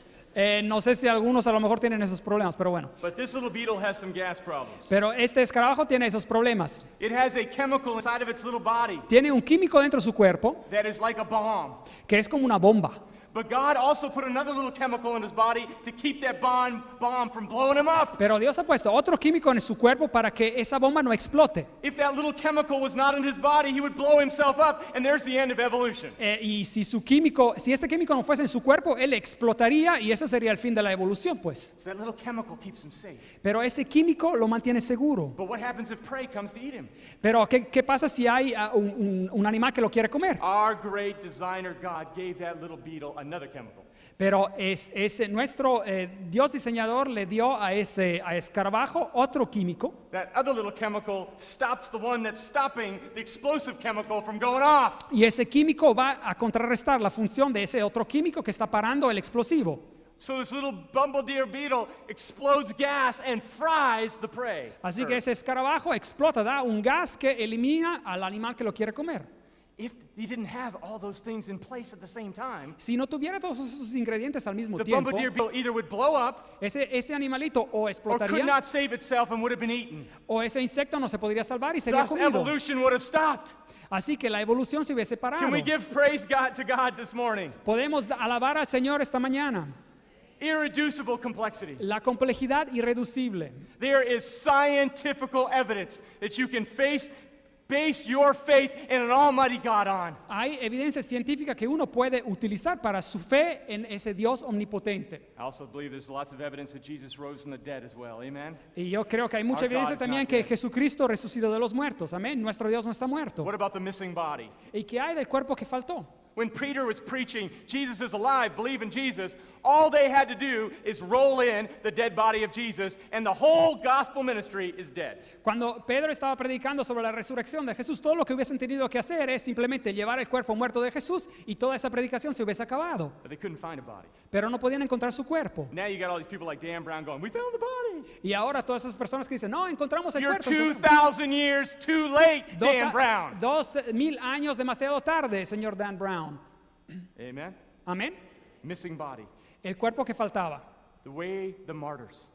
No sé si algunos a lo mejor tienen esos problemas, pero bueno. But this little beetle has some gas problems. Pero este escarabajo tiene esos problemas. It has a chemical inside of its little body Tiene un químico dentro de su cuerpo that is like a bomb. que es como una bomba. But God also put another little chemical in his body to keep that bomb from blowing him up. Pero Dios ha puesto otro químico en su cuerpo para que esa bomba no explote. If that little chemical was not in his body, he would blow himself up, and there's the end of evolution. Y si este químico no fuese en su cuerpo, él explotaría y ese sería el fin de la evolución, pues. So that little chemical keeps him safe. Pero ese químico lo mantiene seguro. But what happens if prey comes to eat him? Pero ¿qué pasa si hay un animal que lo quiere comer? Our great designer God gave that little beetle another chemical. Pero nuestro Dios diseñador le dio a escarabajo otro químico. That other little chemical stops the one that's stopping the explosive chemical from going off. Y ese químico va a contrarrestar la función de ese otro químico que está parando el explosivo. So this little bombardier beetle explodes gas and fries the prey. Así que ese escarabajo explota, da un gas que elimina al animal que lo quiere comer. If he didn't have all those things in place at the same time, Si no tuviera todos esos ingredientes al mismo the tiempo, bombardier beetle either would blow up ese animalito o or could explotaría not save itself and would have been eaten. o ese insecto no se podría salvar y sería Thus, comido. evolution would have stopped. Así que la evolución se hubiese parado. Can we give praise to God this morning? Podemos alabar al Señor esta mañana. Irreducible complexity. La complejidad irreducible. There is scientific evidence that you can base your faith in an almighty God on. Hay evidencia científica que uno puede utilizar para su fe en ese Dios omnipotente. I also believe there's lots of evidence that Jesus rose from the dead as well. Amen? Y yo creo que hay mucha Our evidencia God is también not que dead. Jesucristo resucitó de los muertos. Amén. Nuestro Dios no está muerto. What about the missing body? ¿Y qué hay del cuerpo que faltó? When Peter was preaching, Jesus is alive, believe in Jesus, all they had to do is roll in the dead body of Jesus, and the whole gospel ministry is dead. Cuando Pedro estaba predicando sobre la resurrección de Jesús, todo lo que hubiesen tenido que hacer es simplemente llevar el cuerpo muerto de Jesús y toda esa predicación se hubiese acabado. But they couldn't find a body. Pero no podían encontrar su cuerpo. Now you got all these people like Dan Brown going, we found the body. Y ahora todas esas personas que dicen, no, encontramos el You're cuerpo. 2,000 years too late, Dan Brown. 2000 años demasiado tarde, señor Dan Brown. Amen? Amén. Missing body. El cuerpo que faltaba. The way the martyrs.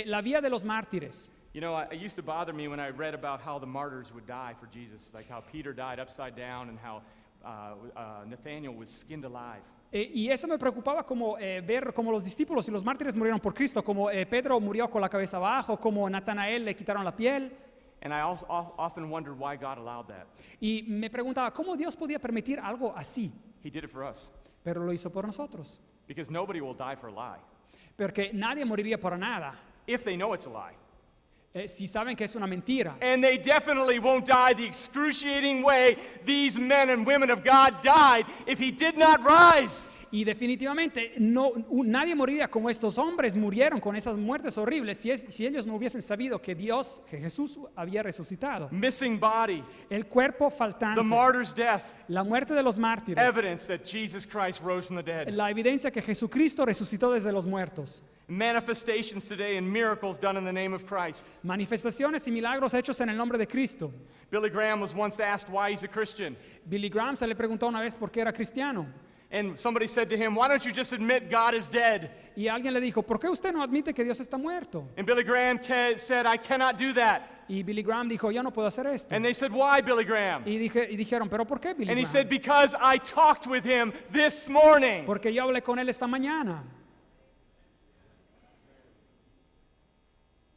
La vía de los mártires. You know, it used to bother me when I read about how the martyrs would die for Jesus, like how Peter died upside down and how Nathaniel was skinned alive. Y eso me preocupaba como ver cómo los discípulos y los mártires murieron por Cristo, como Pedro murió con la cabeza abajo, como Natanael le quitaron la piel. And I also often wondered why God allowed that. Y me preguntaba cómo Dios podía permitir algo así, He did it for us. pero lo hizo por nosotros. Because nobody will die for a lie. Porque nadie moriría por nada If they know it's a lie. si saben que es una mentira. And they definitely won't die the excruciating way these men and women of God died if he did not rise. Y definitivamente nadie moriría como estos hombres murieron con esas muertes horribles si ellos no hubiesen sabido que Jesús había resucitado. Missing body, El cuerpo faltante, the martyr's death, la muerte de los mártires, evidence that Jesus Christ rose from the dead. la evidencia que Jesucristo resucitó desde los muertos. Manifestations today and miracles done in the name of Christ. Manifestaciones y milagros hechos en el nombre de Cristo. Billy Graham was once asked why he's a Christian. Billy Graham se le preguntó una vez por qué era cristiano. And somebody said to him, why don't you just admit God is dead? Y alguien le dijo, ¿por qué usted no admite que Dios está muerto? And Billy Graham said, I cannot do that. Y Billy Graham dijo, yo no puedo hacer esto. And they said, why, Billy Graham? Y dijeron, ¿pero por qué Billy And he Graham? said, because I talked with him this morning. Porque yo hablé con él esta mañana.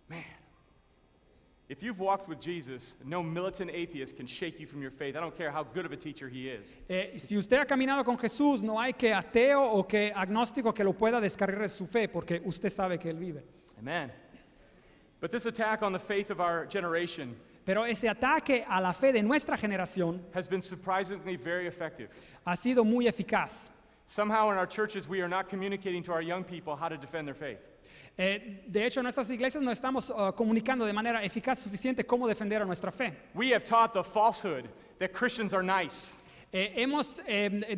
Man, if you've walked with Jesus, no militant atheist can shake you from your faith. I don't care how good of a teacher he is. Si usted ha caminado con Jesús, no hay que ateo o que agnóstico que lo pueda descargar de su fe, porque usted sabe que él vive. Amen. But this attack on the faith of our generation Pero ese ataque a la fe de nuestra generación has been surprisingly very effective. ha sido muy eficaz. Somehow in our churches, we are not communicating to our young people how to defend their faith. De hecho, en nuestras iglesias no estamos comunicando de manera eficaz suficiente cómo defender a nuestra fe. We have taught the falsehood that Christians are nice. Hemos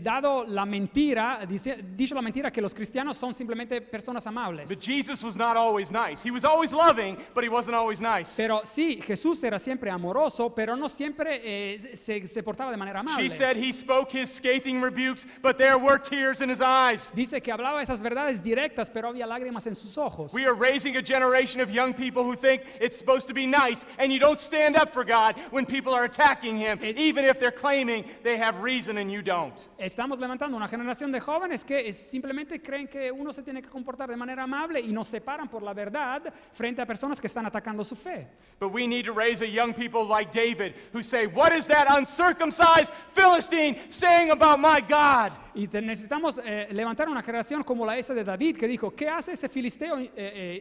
dado la mentira, dicho la mentira que los cristianos son simplemente personas amables. But Jesus was not always nice. He was always loving, but he wasn't always nice. Pero sí, Jesús era siempre amoroso, pero no siempre se portaba de manera amable. She said he spoke his scathing rebukes, but there were tears in his eyes. Dice que hablaba esas verdades directas, pero había lágrimas en sus ojos. We are raising a generation of young people who think it's supposed to be nice, and you don't stand up for God when people are attacking him, even if they're claiming they have reason and you don't. Estamos levantando una generación de jóvenes que simplemente creen que uno se tiene que comportar de manera amable y nos separan por la verdad frente a personas que están atacando su fe. But we need to raise a young people like David who say, what is that uncircumcised Philistine saying about my God? Y necesitamos levantar una generación como la esa de David que dijo, ¿qué hace ese filisteo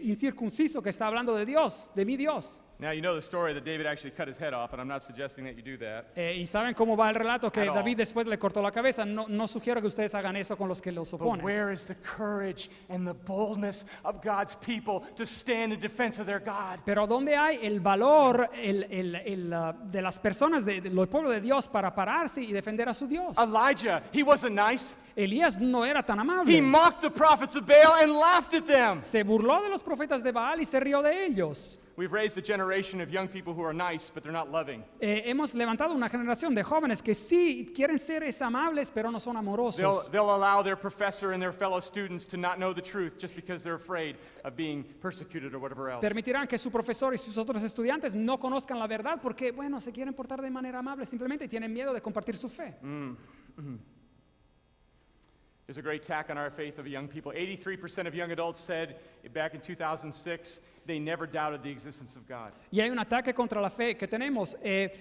incircunciso que está hablando de Dios, de mi Dios? Now you know the story that David actually cut his head off, and I'm not suggesting that you do that. Y saben cómo va el relato que At all. David después le cortó la cabeza. No sugiero que ustedes hagan eso con los que los But oponen. where is the courage and the boldness of God's people to stand in defense of their God? Pero ¿dónde hay el valor de las personas, del pueblo de Dios para pararse y defender a su Dios? Elijah, he wasn't nice. Elías no era tan He amable. mocked the prophets of Baal and laughed at them. Se burló de los profetas de Baal y se rió de ellos. We've raised a generation of young people who are nice, but they're not loving. Hemos levantado una generación de jóvenes que sí quieren ser amables, pero no son amorosos. They'll allow their professor and their fellow students to not know the truth just because they're afraid of being persecuted or whatever else. Permitirán que su profesor y sus otros estudiantes no conozcan la verdad porque, bueno, se quieren portar de manera amable, simplemente tienen miedo de compartir su fe. There's a great attack on our faith of young people. 83% of young adults said back in 2006 they never doubted the existence of God. Y hay un ataque contra la fe que tenemos. El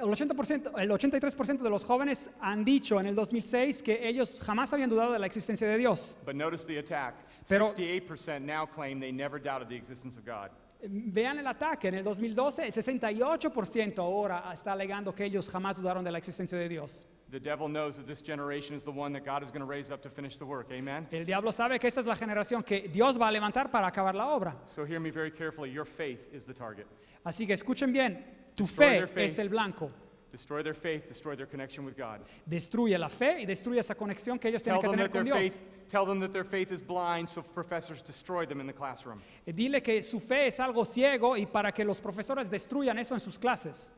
83% de los jóvenes han dicho en el 2006 que ellos jamás habían dudado de la existencia de Dios. But notice the attack. Pero- 68% now claim they never doubted the existence of God. Vean el ataque. En el 2012, el 68% ahora está alegando que ellos jamás dudaron de la existencia de Dios. The devil knows that this generation is the one that God is going to raise up to finish the work. Amen? El diablo sabe que esta es la generación que Dios va a levantar para acabar la obra. So hear me very carefully. Your faith is the target. Así que escuchen bien, tu Destroy fe their faith. es el blanco. Destroy their faith, destroy their connection with God. Destruye la fe y destruye esa conexión que ellos Tell tienen que them tener that their con Dios. faith, tell them that their faith is blind, so professors destroy them in the classroom. Dile que su fe es algo ciego y para que los profesores destruyan eso en sus clases.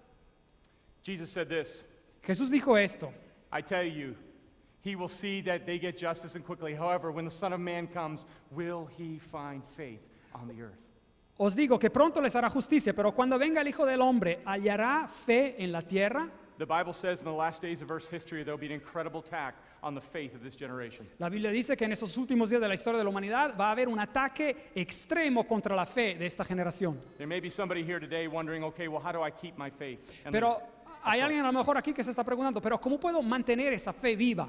Jesus said this, Jesús dijo esto. I tell you, he will see that they get justice and quickly. However, when the Son of Man comes, will he find faith on the earth? Os digo que pronto les hará justicia, pero cuando venga el Hijo del Hombre, ¿hallará fe en la tierra? The Bible says in the last days of Earth's history, there will be an incredible attack on the faith of this generation. La Biblia dice que en esos últimos días de la historia de la humanidad va a haber un ataque extremo contra la fe de esta generación. There may be somebody here today wondering, okay, well, how do I keep my faith? And Pero this- hay alguien a lo mejor aquí que se está preguntando, pero ¿cómo puedo mantener esa fe viva?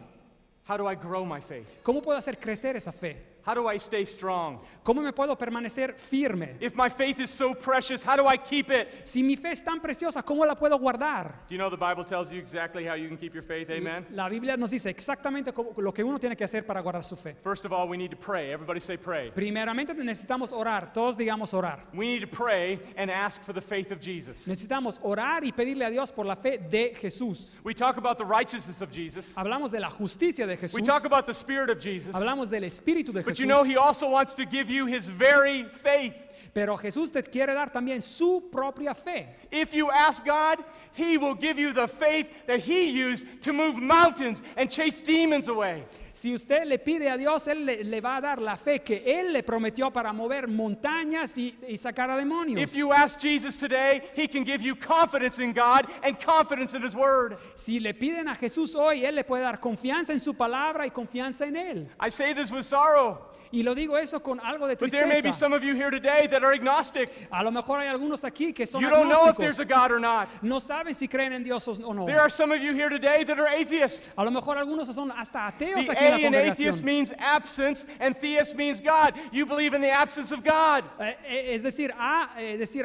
how do I grow my faith? ¿Cómo puedo hacer crecer esa fe? How do I stay strong? ¿Cómo me puedo permanecer firme? If my faith is so precious, how do I keep it? Si mi fe es tan preciosa, ¿cómo la puedo guardar? Do you know the Bible tells you exactly how you can keep your faith? Amen? La Biblia nos dice exactamente lo que uno tiene que hacer para guardar su fe. First of all, we need to pray. Everybody say pray. Primeramente necesitamos orar, todos digamos orar. We need to pray and ask for the faith of Jesus. Necesitamos orar y pedirle a Dios por la fe de Jesús. We talk about the righteousness of Jesus. Hablamos de la justicia de Jesús. We talk about the spirit of Jesus. Hablamos del Espíritu de But Jesús. you know, he also wants to give you his very faith. Pero Jesús te quiere dar también su propia fe. If you ask God, He will give you the faith that He used to move mountains and chase demons away. Si usted le pide a Dios, Él le va a dar la fe que Él le prometió para mover montañas y sacar a demonios. If you ask Jesus today, He can give you confidence in God and confidence in His Word. Si le piden a Jesús hoy, Él le puede dar confianza en su palabra y confianza en Él. I say this with sorrow, Y lo digo eso con algo de but there may be tristeza. some of you here today that are agnostic. A lo mejor hay algunos aquí que son You don't know if agnósticos. there's a God or not. No saben si creen en Dios o no. There are some of you here today that are atheist. A lo mejor algunos son hasta ateos The aquí en la A in atheist congregación. means absence, and theist means God. You believe in the absence of God. Es decir,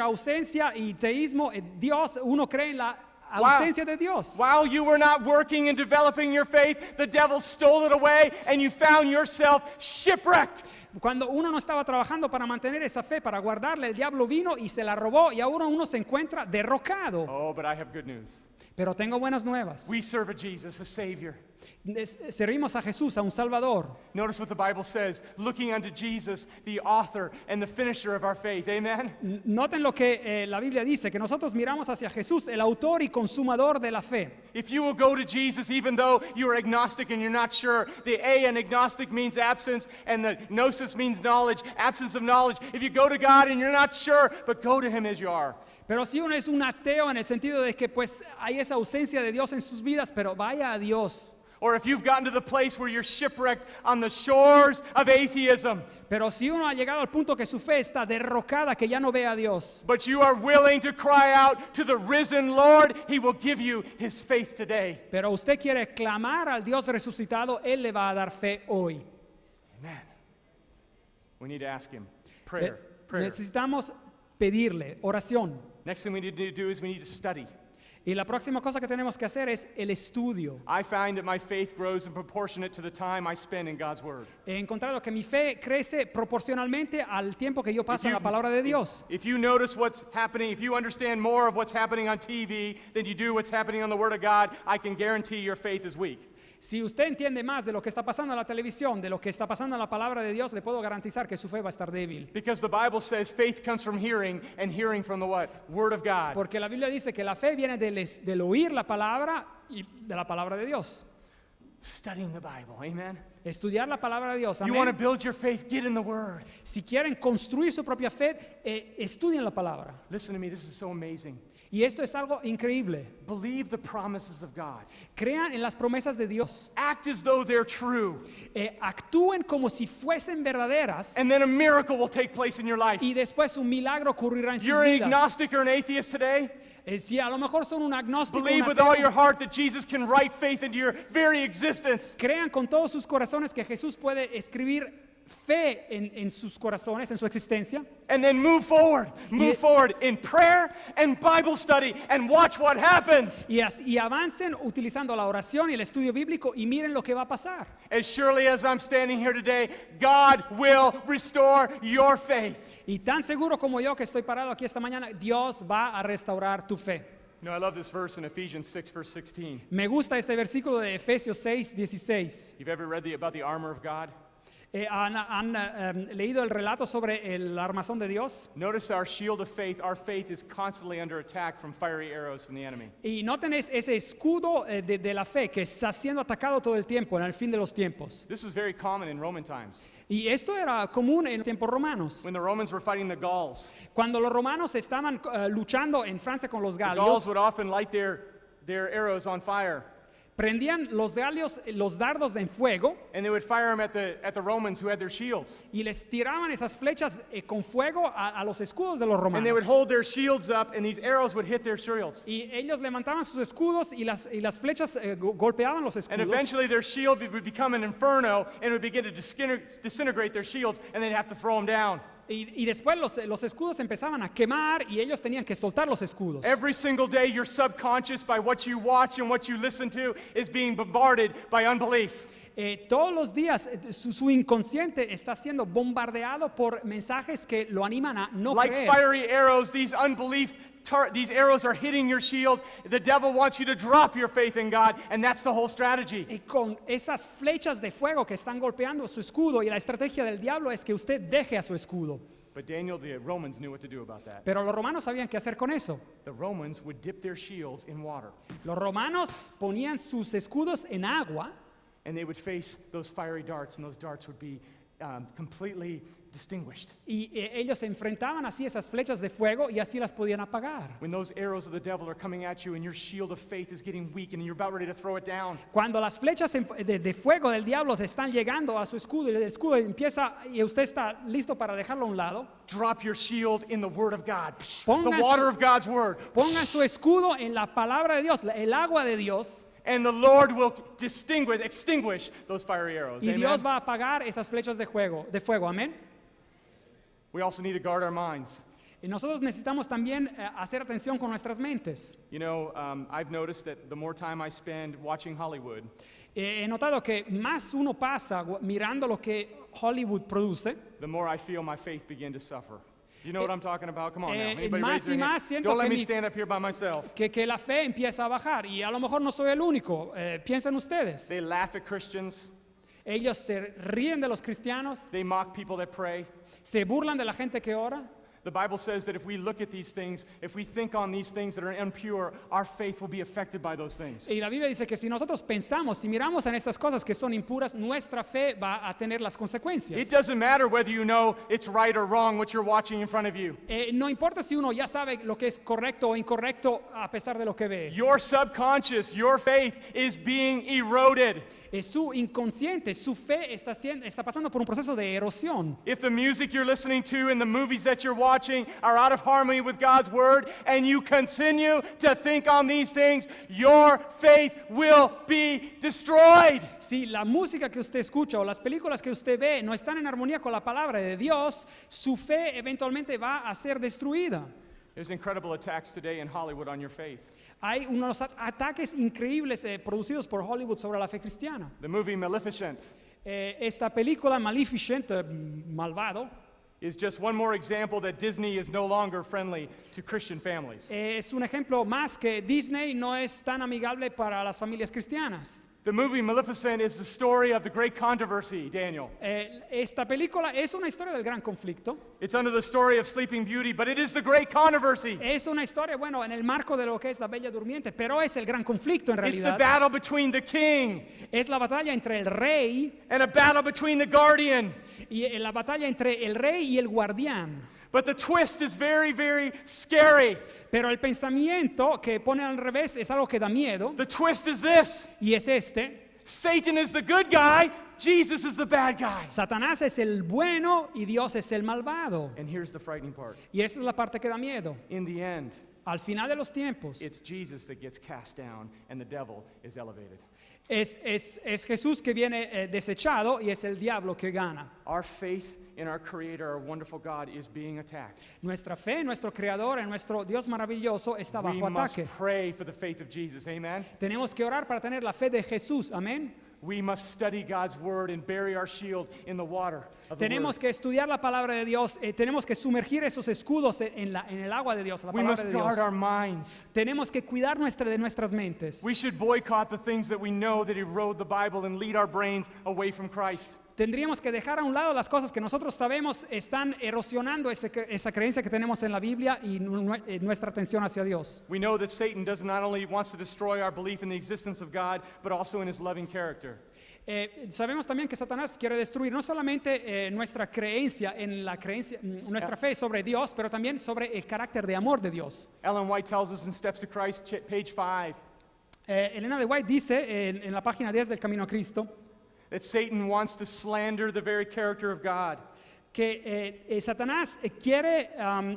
ausencia y teísmo, Dios, uno cree en la ausencia de Dios. While you were not working and developing your faith, the devil stole it away, and you found yourself shipwrecked. Cuando uno no estaba trabajando para mantener esa fe, para guardarla, el diablo vino y se la robó y ahora uno se encuentra derrocado. Oh, but I have good news. Pero tengo buenas nuevas. We serve a Jesus, a Savior. Servimos a Jesús, a un Salvador. Notice what the Bible says, looking unto Jesus, the author and the finisher of our faith. Amen? Noten lo que la Biblia dice, que nosotros miramos hacia Jesús, el autor y consumador de la fe. If you will go to Jesus, even though you're agnostic and you're not sure, the A in agnostic means absence, and the gnosis means knowledge, absence of knowledge. If you go to God and you're not sure, but go to Him as you are. Pero si uno es un ateo en el sentido de que pues hay esa ausencia de Dios en sus vidas, pero vaya a Dios. Or if you've gotten to the place where you're shipwrecked on the shores of atheism, Pero si uno ha llegado al punto que su fe está derrocada, que ya no ve a Dios, but you are willing to cry out to the risen Lord, He will give you His faith today. pero usted quiere clamar al Dios resucitado, Él le va a dar fe hoy. Amen. We need to ask Him. Prayer. Prayer. Necesitamos pedirle oración. Next thing we need to do is we need to study. Y la próxima cosa que tenemos que hacer es el estudio. I find that my faith grows in proportionate to the time I spend in God's Word. He encontrado que mi fe crece proporcionalmente al tiempo que yo paso en la palabra de Dios. If you notice what's happening, if you understand more of what's happening on TV than you do what's happening on the Word of God, I can guarantee your faith is weak. Si usted entiende más de lo que está pasando en la televisión, de lo que está pasando en la palabra de Dios, le puedo garantizar que su fe va a estar débil. Because the Bible says faith comes from hearing, and hearing from the what? Word of God. Porque la Biblia dice que la fe viene del oír la palabra y de la palabra de Dios. Studying the Bible, amen? Estudiar la palabra de Dios. You want to Amén. build your faith, get in the Word. Si quieren construir su propia fe, estudien la palabra. Listen to me, this is so amazing. Y esto es algo increíble. Believe the promises of God. Crean en las promesas de Dios. Act as though they're true, Actúen como si fuesen verdaderas. and then a miracle will take place in your life. Y después un milagro ocurrirá en sus You're an vidas. agnostic or an atheist today? Si a lo mejor son un agnóstico, Believe un with all ateo, your heart that Jesus can write faith into your very existence. crean con todos sus corazones que Jesús puede escribir fe en sus corazones, en su existencia. And then move forward in prayer and Bible study and watch what happens. Y avancen utilizando la oración y el estudio bíblico y miren lo que va a pasar. As surely as I'm standing here today, God will restore your faith. Y tan seguro como yo que estoy parado aquí esta mañana, Dios va a restaurar tu fe. You know, I love this verse in Ephesians 6, verse 16. Me gusta este versículo de Efesios 6:16. You've ever read about the armor of God? ¿Han leído el relato sobre el armazón de Dios? Notice our shield of faith. Our faith is constantly under attack from fiery arrows from the enemy. Y noten ese escudo de la fe que está siendo atacado todo el tiempo, en el fin de los tiempos. This was very common in Roman times. Y esto era común en tiempos romanos. When the Romans were fighting the Gauls, Cuando los romanos estaban luchando en Francia con los the Gauls galios, would often light their arrows on fire, prendían los galios los dardos en fuego and they would fire them at the Romans who had their shields. y les tiraban esas flechas con fuego a los escudos de los And they would romanos. hold their shields up, and these arrows would hit their shields. Y ellos levantaban sus escudos y las flechas golpeaban los And escudos. eventually their shield would become an inferno, and it would begin to disintegrate their shields, and they'd have to throw them down. Y después los escudos empezaban a quemar y ellos tenían que soltar los escudos. Every single day, your subconscious, by what you watch and what you listen to, is being bombarded by unbelief. Todos los días su inconsciente está siendo bombardeado por mensajes que lo animan a no Like creer. fiery arrows, these these arrows are hitting your shield. The devil wants you to drop your faith in God, and that's the whole strategy. Y con esas flechas de fuego que están golpeando su escudo y la estrategia del diablo es que usted deje a su escudo. But Daniel, the Romans knew what to do about that. Pero los romanos sabían qué hacer con eso. The Romans would dip their shields in water, Los romanos ponían sus escudos en agua and they would face those fiery darts, and those darts would be completely distinguished. y ellos se enfrentaban así esas flechas de fuego y así las podían apagar. When those arrows of the devil are coming at you and your shield of faith is getting weak and you're about ready to throw it down, Cuando las flechas de fuego del diablo se están llegando a su escudo y el escudo empieza y usted está listo para dejarlo a un lado, drop your shield in the word of God. Ponga The su- water of God's word. pongan su escudo en la palabra de Dios, el agua de Dios, And the Lord will extinguish those fiery arrows. y Amen? Dios va a apagar esas flechas de fuego, amén. We also need to guard our minds. Y nosotros necesitamos también hacer atención con nuestras mentes. You know, I've noticed that the more time I spend watching Hollywood, He notado que más uno pasa mirando lo que Hollywood produce, the more I feel my faith begin to suffer. You know what I'm talking about? Come on now. eh, Anybody más raise their y hand? más siento Don't let que me mi- stand up here by myself. que la fe empieza a bajar. Y a lo mejor no soy el único. Piensen ustedes. They laugh at Christians. Ellos se ríen de los cristianos, They mock people that pray. se burlan de la gente que ora. The Bible says that if we look at these things, if we think on these things that are impure, our faith will be affected by those things. Y la Biblia dice que si nosotros pensamos, si miramos en estas cosas que son impuras, nuestra fe va a tener las It consecuencias. doesn't matter whether you know it's right or wrong what you're watching in front of you. No importa si uno ya sabe lo que es correcto o incorrecto a pesar de lo que ve. Your subconscious, your faith is being eroded. Su inconsciente, su fe está pasando por un proceso de erosión. If the music you're listening to and the movies that you're watching are out of harmony with God's word and you continue to think on these things, your faith will be destroyed. Si la música que usted escucha o las películas que usted ve no están en armonía con la palabra de Dios, su fe eventualmente va a ser destruida. There's incredible attacks today in Hollywood on your faith. Hay unos ataques increíbles producidos por Hollywood sobre la fe cristiana. The movie Maleficent Esta película Maleficent, malvado, is just one more example that Disney is no longer friendly to Christian families. es un ejemplo más que Disney no es tan amigable para las familias cristianas. The movie Maleficent is the story of the great controversy, Daniel. Esta película es una historia del gran conflicto. It's under the story of Sleeping Beauty, but it is the great controversy. Es una historia, bueno, en el marco de lo que es la Bella Durmiente, pero es el gran conflicto en It's the realidad. battle between the king Es la batalla entre el rey and a battle between the guardian. y la batalla entre el rey y el guardián. But the twist is very, very scary. Pero el pensamiento que pone al revés es algo que da miedo The twist is this: y es este. Satan is the good guy, Jesus is the bad guy. Satanás es el bueno y Dios es el malvado. And here's the frightening part. Y esa es la parte que da miedo. In the end, Al final de los tiempos it's Jesus that gets cast down and the devil is elevated. es Jesús que viene desechado y es el diablo que gana. Our faith in our Creator, our wonderful God, is being attacked. Nuestra fe en nuestro Creador, en nuestro Dios maravilloso, está We bajo must ataque. pray for the faith of Jesus. Amen. Tenemos que orar para tener la fe de Jesús. Amén. We must study God's word and bury our shield in the water of the Tenemos word. que estudiar la palabra de Dios. Tenemos que sumergir esos escudos en el agua de Dios, la We palabra must de guard Dios. our minds. Tenemos que cuidar de nuestras mentes. We should boycott the things that we know that erode the Bible and lead our brains away from Christ. Tendríamos que dejar a un lado las cosas que nosotros sabemos están erosionando esa creencia que tenemos en la Biblia y nuestra atención hacia Dios. We know that Satan does not only wants to destroy our belief in the existence of God, but also in his loving character. Sabemos también que Satanás quiere destruir no solamente nuestra creencia, nuestra fe sobre Dios, pero también sobre el carácter de amor de Dios. Ellen White tells us in Steps to Christ, page 5, Elena de White dice en la página 10 del Camino a Cristo that Satan wants to slander the very character of God. que Satanás quiere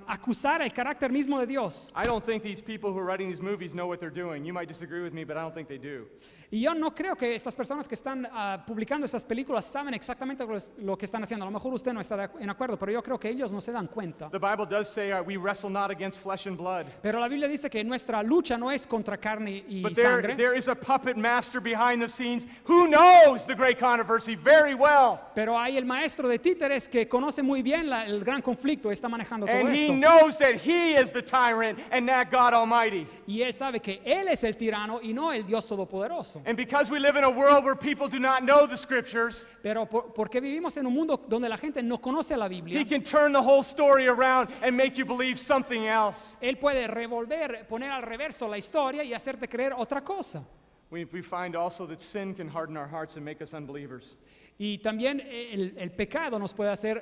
acusar el carácter mismo de Dios. I don't think these people who are writing these movies know what they're doing. You might disagree with me, but I don't think they do. Y yo no creo que estas personas que están publicando estas películas saben exactamente lo que están haciendo. A lo mejor usted no está en acuerdo, pero yo creo que ellos no se dan cuenta. The Bible does say we wrestle not against flesh and blood. Pero la Biblia dice que nuestra lucha no es contra carne y But sangre. there is a puppet master behind the scenes who knows the great controversy very well. Pero hay el maestro de títeres que conoce conoce muy bien el gran conflicto, está manejando todo And he esto. knows that he is the tyrant and not God Almighty. Y él sabe que él es el tirano y no el Dios todopoderoso. And because we live in a world where people do not know the scriptures, Pero porque vivimos en un mundo donde la gente no conoce la Biblia, he can turn the whole story around and make you believe something else. él puede revolver, poner al reverso la historia y hacerte creer otra cosa. We find also that sin can harden our hearts and make us unbelievers. Y también el pecado nos puede hacer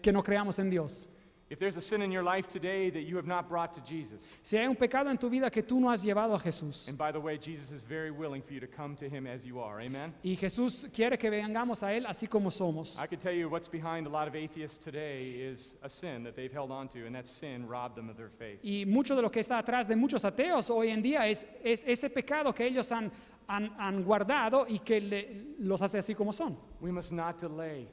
que no creamos en Dios. If there's a sin in your life today that you have not brought to Jesus, Si hay un pecado en tu vida que tú no has llevado a Jesús, and by the way, Jesus is very willing for you to come to him as you are, amen? y Jesús quiere que vengamos a Él así como somos. I can tell you what's behind a lot of atheists today is a sin that they've held on to, and that sin robbed them of their faith. Y mucho de lo que está atrás de muchos ateos hoy en día es ese pecado que ellos han guardado y que los hace así como son. We must not delay.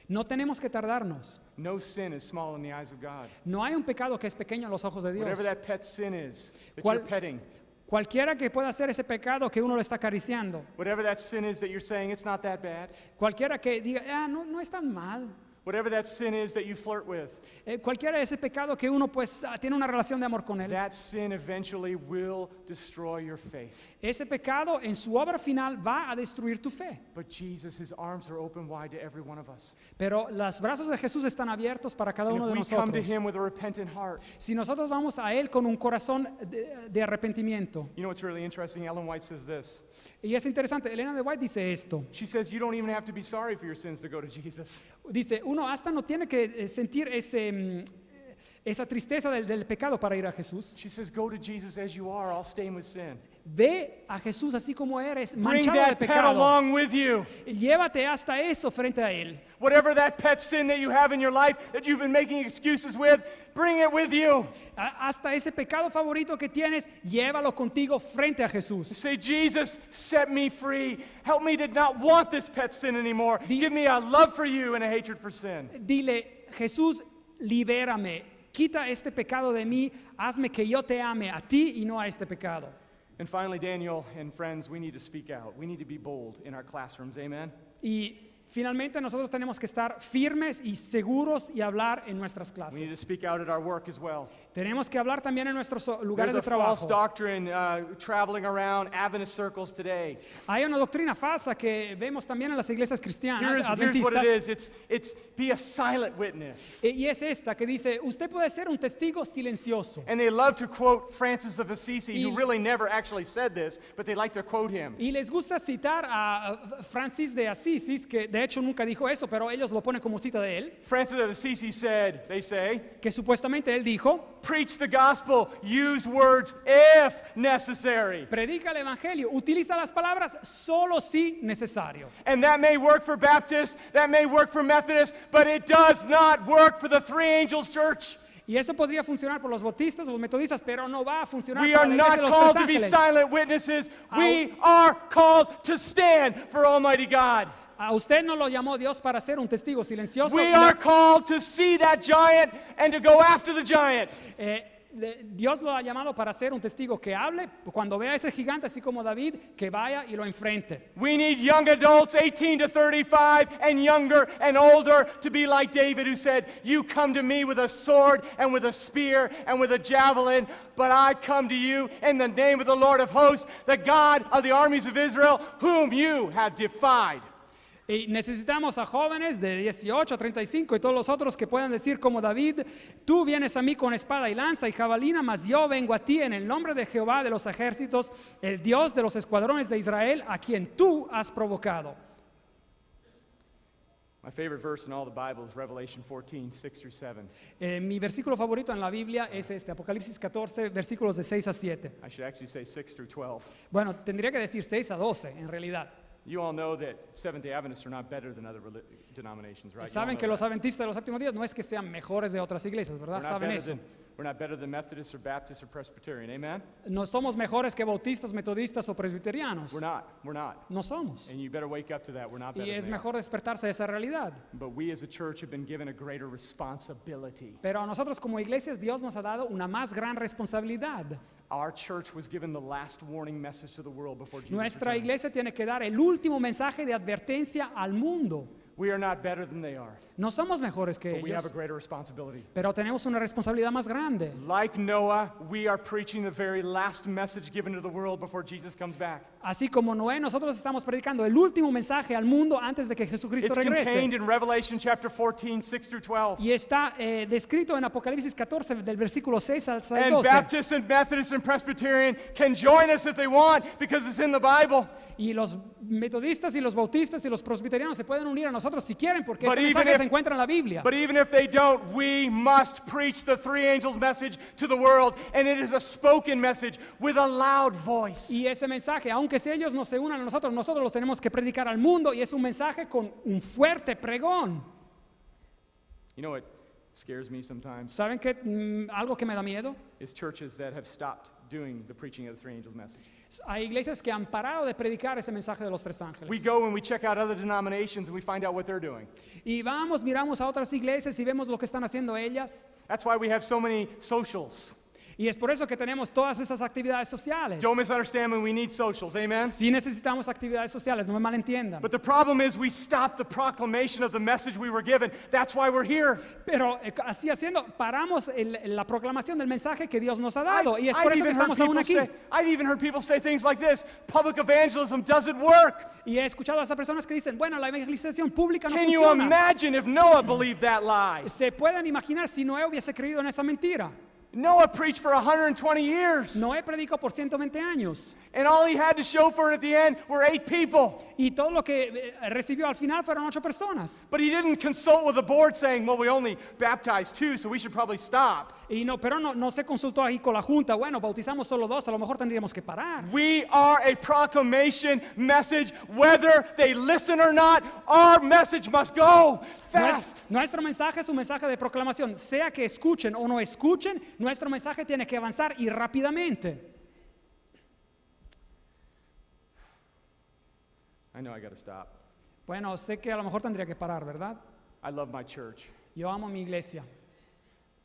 No tenemos que tardarnos. No sin is small in the eyes of God. No hay un pecado que es pequeño en los ojos de Dios. Whatever that pet sin is that ¿Cuál- you're petting, Cualquiera que pueda hacer ese pecado que uno lo está acariciando, whatever that sin is that you're saying it's not that bad, cualquiera que diga, no es tan mal, whatever that sin is that you flirt with, cualquiera de ese pecado que uno pues tiene una relación de amor con él, that sin eventually will destroy your faith. ese pecado en su obra final va a destruir tu fe. But Jesus, his arms are open wide to every one of us. Pero los brazos de Jesús están abiertos para cada And uno if de we come to nosotros. him with a repentant heart, Si nosotros vamos a Él con un corazón de arrepentimiento. you know what's really interesting? Ellen White says this. Y es interesante, Elena de White dice esto. She says you don't even have to be sorry for your sins to go to Jesus. Dice, uno hasta no tiene que sentir esa tristeza del pecado para ir a Jesús. She says go to Jesus as you are, all stained with sin. Ve a Jesús así como eres, Bring manchado de that pet pecado. along with you. Llévate hasta eso frente a Él. Whatever that pet sin that you have in your life that you've been making excuses with, bring it with you. Hasta ese pecado favorito que tienes, llévalo contigo frente a Jesús. Say, Jesus, set me free. Help me to not want this pet sin anymore. Give me a love for you and a hatred for sin. Dile, Jesús, libérame. Quita este pecado de mí, hazme que yo te ame a ti y no a este pecado. And finally, Daniel and friends, we need to speak out. We need to be bold in our classrooms. Amen. Y finalmente nosotros tenemos que estar firmes y seguros y hablar en nuestras We need to clases. speak out at our work as well. Tenemos que hablar también en nuestros lugares There's de a false trabajo. doctrine traveling around Adventist circles today. Hay una doctrina falsa que vemos también en las iglesias cristianas, Here's what it adventistas. is. It's be a silent witness. Y es esta que dice, usted puede ser un testigo silencioso. And they love to quote Francis of Assisi, who Y- really never actually said this, but they like to quote him. Y les gusta citar a Francis de Asís, que de hecho nunca dijo eso, pero ellos lo ponen como cita de él, Francis of Assisi said, they say, que supuestamente él dijo, preach the gospel, use words if necessary. predica el evangelio, utiliza las palabras solo si necesario. And that may work for Baptists, that may work for Methodists, but it does not work for the Three Angels Church. Y eso podría funcionar por los bautistas o los metodistas, pero no va a funcionar We para are la iglesia not de los called Tres to be Ángeles. silent witnesses. We are called to stand for Almighty God. A usted no lo llamó Dios para ser un testigo silencioso. We are called to see that giant and to go after the giant. Dios lo ha llamado para ser un testigo que hable cuando vea a ese gigante, así como David, que vaya y lo enfrente. We need young adults, 18 to 35, and younger and older, to be like David, who said, you come to me with a sword and with a spear and with a javelin, but I come to you in the name of the Lord of hosts, the God of the armies of Israel, whom you have defied. Y necesitamos a jóvenes de 18 a 35 y todos los otros que puedan decir como David, tú vienes a mí con espada y lanza y jabalina, mas yo vengo a ti en el nombre de Jehová de los ejércitos, el Dios de los escuadrones de Israel, a quien tú has provocado. My favorite verse in all the Bible is Revelation 14, 6 through 7. Mi versículo favorito en la Biblia es este, Apocalipsis 14, versículos de 6 a 7. I should actually say 6 through 12. Bueno, tendría que decir 6 a 12 en realidad. You all know that Seventh-day Adventists are not better than other denominations, right? You all Saben know que los that. adventistas de los séptimos días no es que sean mejores de otras iglesias, ¿verdad? Saben eso. We're not better than Methodists or Baptists or Presbyterian, amen? No somos mejores que bautistas, metodistas o presbiterianos. We're not. No somos. And you better wake up to that. We're not better Y es than they are. mejor despertarse de esa realidad. But we as a church have been given a greater responsibility. Pero a nosotros como iglesias Dios nos ha dado una más gran responsabilidad. Our church was given the last warning message to the world before Jesus Nuestra returns. iglesia tiene que dar el último mensaje de advertencia al mundo. We are not better than they are, No somos mejores que but we have ellos, a greater responsibility. pero tenemos una responsabilidad más grande. Like Noah, we are preaching the very last message given to the world before Jesus comes back. Así como Noé, nosotros estamos predicando el último mensaje al mundo antes de que Jesucristo It's contained regrese. in Revelation chapter 14, 6 through 12. Y está descrito en Apocalipsis 14, del versículo 6 al And 12. Baptists and Methodists and Presbyterian can join us if they want because it's in the Bible. Y los metodistas y los bautistas y los presbiterianos se pueden unir a nosotros si quieren, porque But este even mensaje if- se encuentra en la Biblia. But even if they don't, we must preach the three angels' message to the world, and it is a spoken message with a loud voice. Y ese mensaje, aunque si ellos no se unan a nosotros, nosotros los tenemos que predicar al mundo, y es un mensaje con un fuerte pregón. You know what scares me sometimes ¿Saben qué? Algo que me da miedo. is churches that have stopped doing the preaching of the three angels' message. Hay iglesias que han parado de predicar ese mensaje de los tres ángeles. We go and we check out other denominations and we find out what they're doing. Y vamos, miramos a otras iglesias y vemos lo que están haciendo ellas. That's why we have so many socials. Y es por eso que tenemos todas esas actividades sociales. Don't misunderstand me, we need socials, amen? Sí necesitamos actividades sociales, no me malentiendan. But the problem is we stopped the proclamation of the message we were given. That's why we're here. Pero así haciendo, paramos la proclamación del mensaje que Dios nos ha dado. Y es por eso que estamos aún aquí. I've even heard people say things like this: public evangelism doesn't work. Y he escuchado a esas personas que dicen, bueno, la evangelización pública no Can you funciona. imagine if Noah believed that lie? Se pueden imaginar si Noé hubiese creído en esa mentira. Noah preached for 120 years, Noé predicó por 120 años. and all he had to show for it at the end were 8 people. Y todo lo que recibió al final fueron 8 personas. But he didn't consult with the board saying, well, we only baptized 2, so we should probably stop. Pero no se consultó ahí con la junta. Bueno, bautizamos solo 2, a lo mejor tendríamos que parar. We are a proclamation message. Whether they listen or not, our message must go fast. Nuestro mensaje es un mensaje de proclamación. Sea que escuchen o no escuchen, nuestro mensaje tiene que avanzar y rápidamente. I know I got to stop. Bueno, sé que a lo mejor tendría que parar, ¿verdad? I love my church. Yo amo mi iglesia.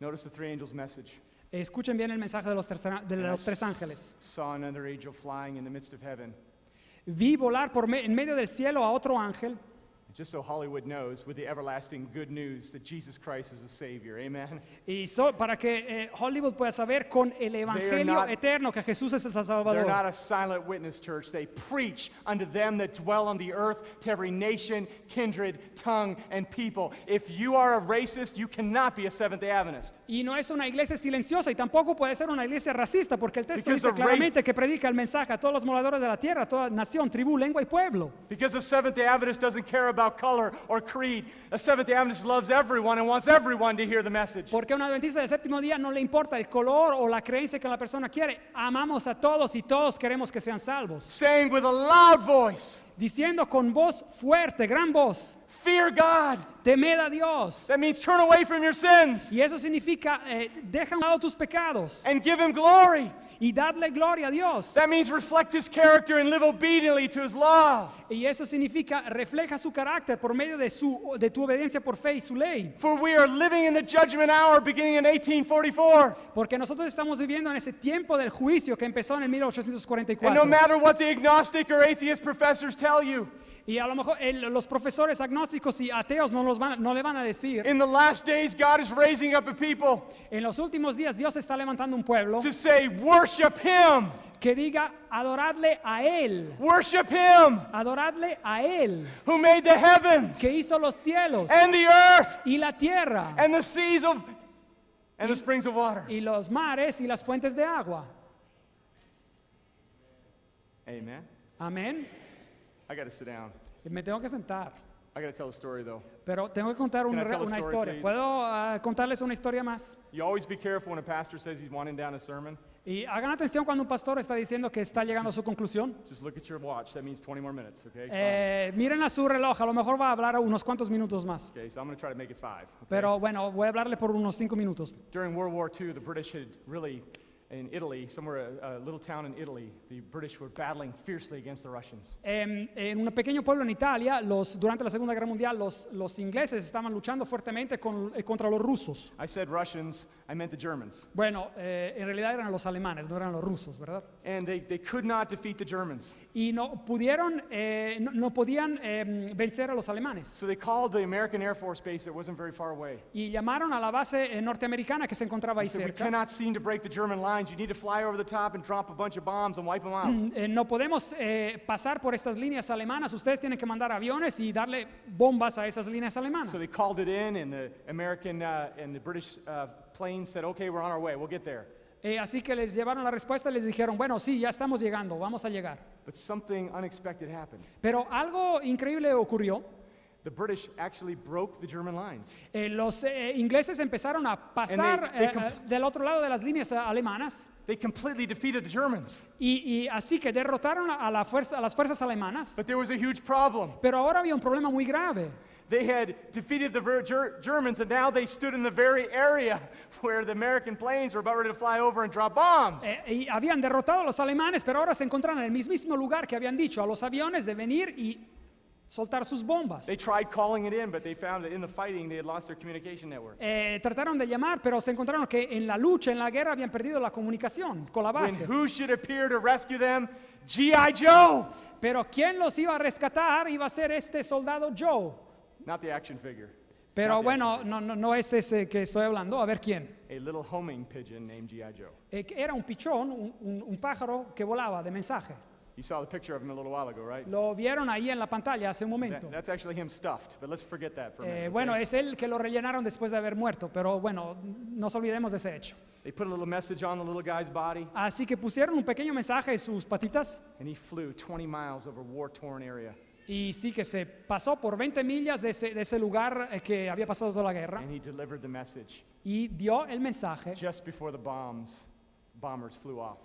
Notice the three angels' message. Escuchen bien el mensaje de los tres ángeles. Saw another angel flying in the midst of heaven. Vi volar en medio del cielo a otro ángel. Just so Hollywood knows, with the everlasting good news that Jesus Christ is a Savior. Amen. Y para que Hollywood pueda saber con el evangelio not- eterno que Jesús es el They're Salvador. not a silent witness church. They preach unto them that dwell on the earth, to every nation, kindred, tongue, and people. If you are a racist, you cannot be a Seventh-day Adventist. Y no es una iglesia silenciosa y tampoco puede ser una iglesia racista, porque el texto Because dice the claramente que predica el mensaje a todos los moradores de la tierra, a toda nación, tribu, lengua y pueblo. Because a Seventh-day Adventist doesn't care about color or creed. A Seventh-day Adventist loves everyone and wants everyone to hear the message. Porque a un adventista del séptimo día no le importa el color o la creencia que la persona quiere. Amamos a todos y todos queremos que sean salvos. Saying with a loud voice, Diciendo con voz fuerte, gran voz, fear God. temed a Dios. That means turn away from your sins Y eso significa, deja a un lado tus pecados and give Him glory. y dadle gloria a Dios. That means reflect His character and live obediently to His law. Y eso significa, refleja su carácter por medio de tu obediencia por fe y su ley. For we are living in the judgment hour beginning in 1844. Porque nosotros estamos viviendo en ese tiempo del juicio que empezó en el And 1844. no matter what the agnostic or atheist professors tell you, Y a lo mejor los profesores agnósticos y ateos no le van a decir. in the last days God is raising up a people En los últimos días Dios está levantando un pueblo to say, worship Him, que diga, adoradle a Él. worship Him Adoradle a Él, who made the heavens que hizo los cielos and the earth y la tierra and the seas of and the springs of water. y los mares y las fuentes de agua. Amen. Amén. I got to sit down. Y me tengo que sentar. I got to tell a story though. Pero tengo que contar Can I tell a una story, historia. please? ¿Puedo contarles una historia más? You always be careful when a pastor says he's winding down a sermon. Y hagan atención cuando un pastor está diciendo que está llegando a su conclusión. Just look at your watch. That means 20 more minutes, okay? Promise. Miren a su reloj, a lo mejor va a hablar unos cuantos minutos más. Okay, so I'm going to try to make it 5. Okay? Pero bueno, voy a hablarle por unos 5 minutos. During World War II, the British had really, in Italy, somewhere, a little town in Italy, the British were battling fiercely against the Russians. En un pequeño pueblo en Italia, durante la Segunda Guerra Mundial, los ingleses estaban luchando fuertemente contra los rusos. I said Russians, I meant the Germans. Bueno, en realidad eran los alemanes, no eran los rusos, ¿verdad? and they could not defeat the Germans. y no pudieron, no podían vencer a los alemanes. So they called the American Air Force Base that wasn't very far away. Y llamaron a la base norteamericana que se encontraba ahí They said, we cerca. cannot seem to break the German lines. You need to fly over the top and drop a bunch of bombs and wipe them out. No podemos pasar por estas líneas alemanas. Ustedes tienen que mandar aviones y darle bombas a esas líneas alemanas. So they called it in, and the American and the British planes said, okay, we're on our way. We'll get there. Así que les llevaron la respuesta y les dijeron, bueno, sí, ya estamos llegando, vamos a llegar. But something unexpected happened. Pero algo increíble ocurrió. The British actually broke the German lines. Los ingleses empezaron a pasar they del otro lado de las líneas alemanas They completely defeated the Germans. y así que derrotaron a las fuerzas alemanas. But there was a huge problem. Pero ahora había un problema muy grave. They had defeated the Germans, and now they stood in the very area where the American planes were about ready to fly over and drop bombs. Y habían derrotado a los alemanes, pero ahora se encontraron en el mismísimo lugar que habían dicho a los aviones de venir y soltar sus bombas. They tried calling it in, but they found that in the fighting they had lost their communication network. Trataron de llamar, pero se encontraron que en la lucha, en la guerra, habían perdido la comunicación con la When base. who should appear to rescue them? G.I. Joe! Pero ¿quién los iba a rescatar? Iba a ser este soldado Joe. Not the action figure. Pero Not the bueno, action figure. no es ese que estoy hablando. A ver quién. A little homing pigeon named G.I. Joe. Era un pichón, un pájaro que volaba de mensaje. You saw the picture of him a little while ago, right? Lo vieron ahí en la pantalla hace un momento. That's actually him stuffed, but let's forget that for a minute. Bueno, okay? es él que lo rellenaron después de haber muerto, pero bueno, nos olvidemos de ese hecho. They put a little message on the little guy's body, Así que pusieron un pequeño mensaje en sus patitas and he flew 20 miles over a war-torn area. y sí que se pasó por 20 millas de ese lugar que había pasado toda la guerra And he delivered the message y dio el mensaje just before the bombers flew off.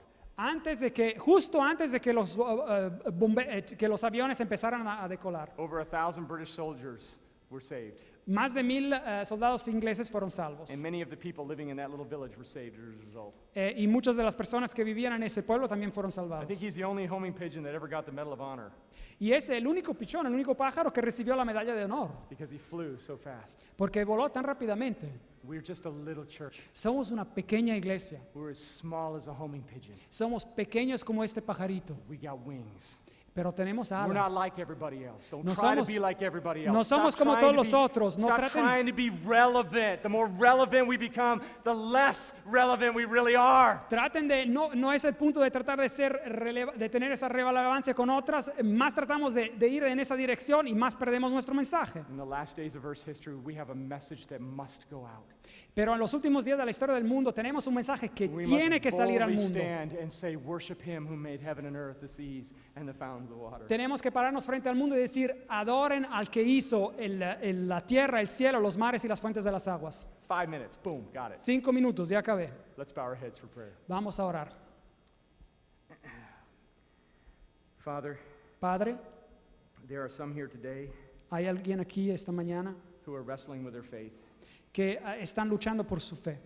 justo antes de que los aviones empezaran a decolar. Over 1,000 British soldiers were saved, Más de 1000 soldados ingleses fueron salvos. and many of the people living in that little village were saved as a result. Y muchas de las personas que vivían en ese pueblo también fueron I salvados. think he's the only homing pigeon that ever got the Medal of Honor Y es el único pichón, el único pájaro que recibió la medalla de honor, because he flew so fast. porque voló tan rápidamente. We're just a little church. Somos una pequeña iglesia. We're as small as a homing pigeon. Somos pequeños como este pajarito, We got wings. pero tenemos We're not alas. like everybody else. Don't No try to somos- be like everybody else. no somos Stop como trying todos to los be- otros. No Stop traten- trying to be relevant. The more relevant we become, the less relevant we really are. Traten de, no es el punto de tratar de de tener esa relevancia con otras, más tratamos de ir en esa dirección y más perdemos nuestro mensaje. In the last days of Earth's history, we have a message that must go out. Pero en los últimos días de la historia del mundo tenemos un mensaje que We tiene must que salir al boldly mundo. stand and say, worship him who made heaven and earth, the seas, and the fountains of water. Tenemos que pararnos frente al mundo y decir, adoren al que hizo la tierra, el cielo, los mares y las fuentes de las aguas. 5 minutes, boom, got it. 5 minutos, ya acabé. Let's bow our heads for prayer. Vamos a orar. Father, Padre, there are some here today hay alguien aquí esta mañana who are wrestling with their faith, que están luchando por su fe.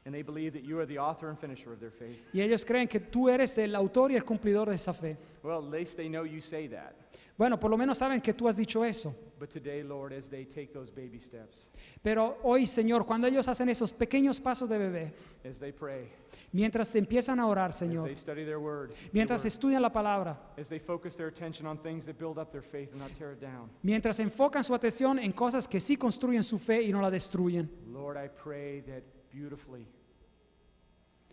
and they believe that you are the author and finisher of their faith. Y ellos creen que tú eres el autor y el cumplidor de esa fe. Well, at least they know you say that. Bueno, por lo menos saben que tú has dicho eso. But today, Lord, as they take those baby steps, Pero hoy, Señor, cuando ellos hacen esos pequeños pasos de bebé, as they pray, mientras empiezan a orar, as Señor, they study their word, mientras your word, estudian la palabra, as they focus their attention on things that build up their faith and not tear it down, mientras enfocan su atención en cosas que sí construyen su fe y no la destruyen. Lord, I pray that beautifully,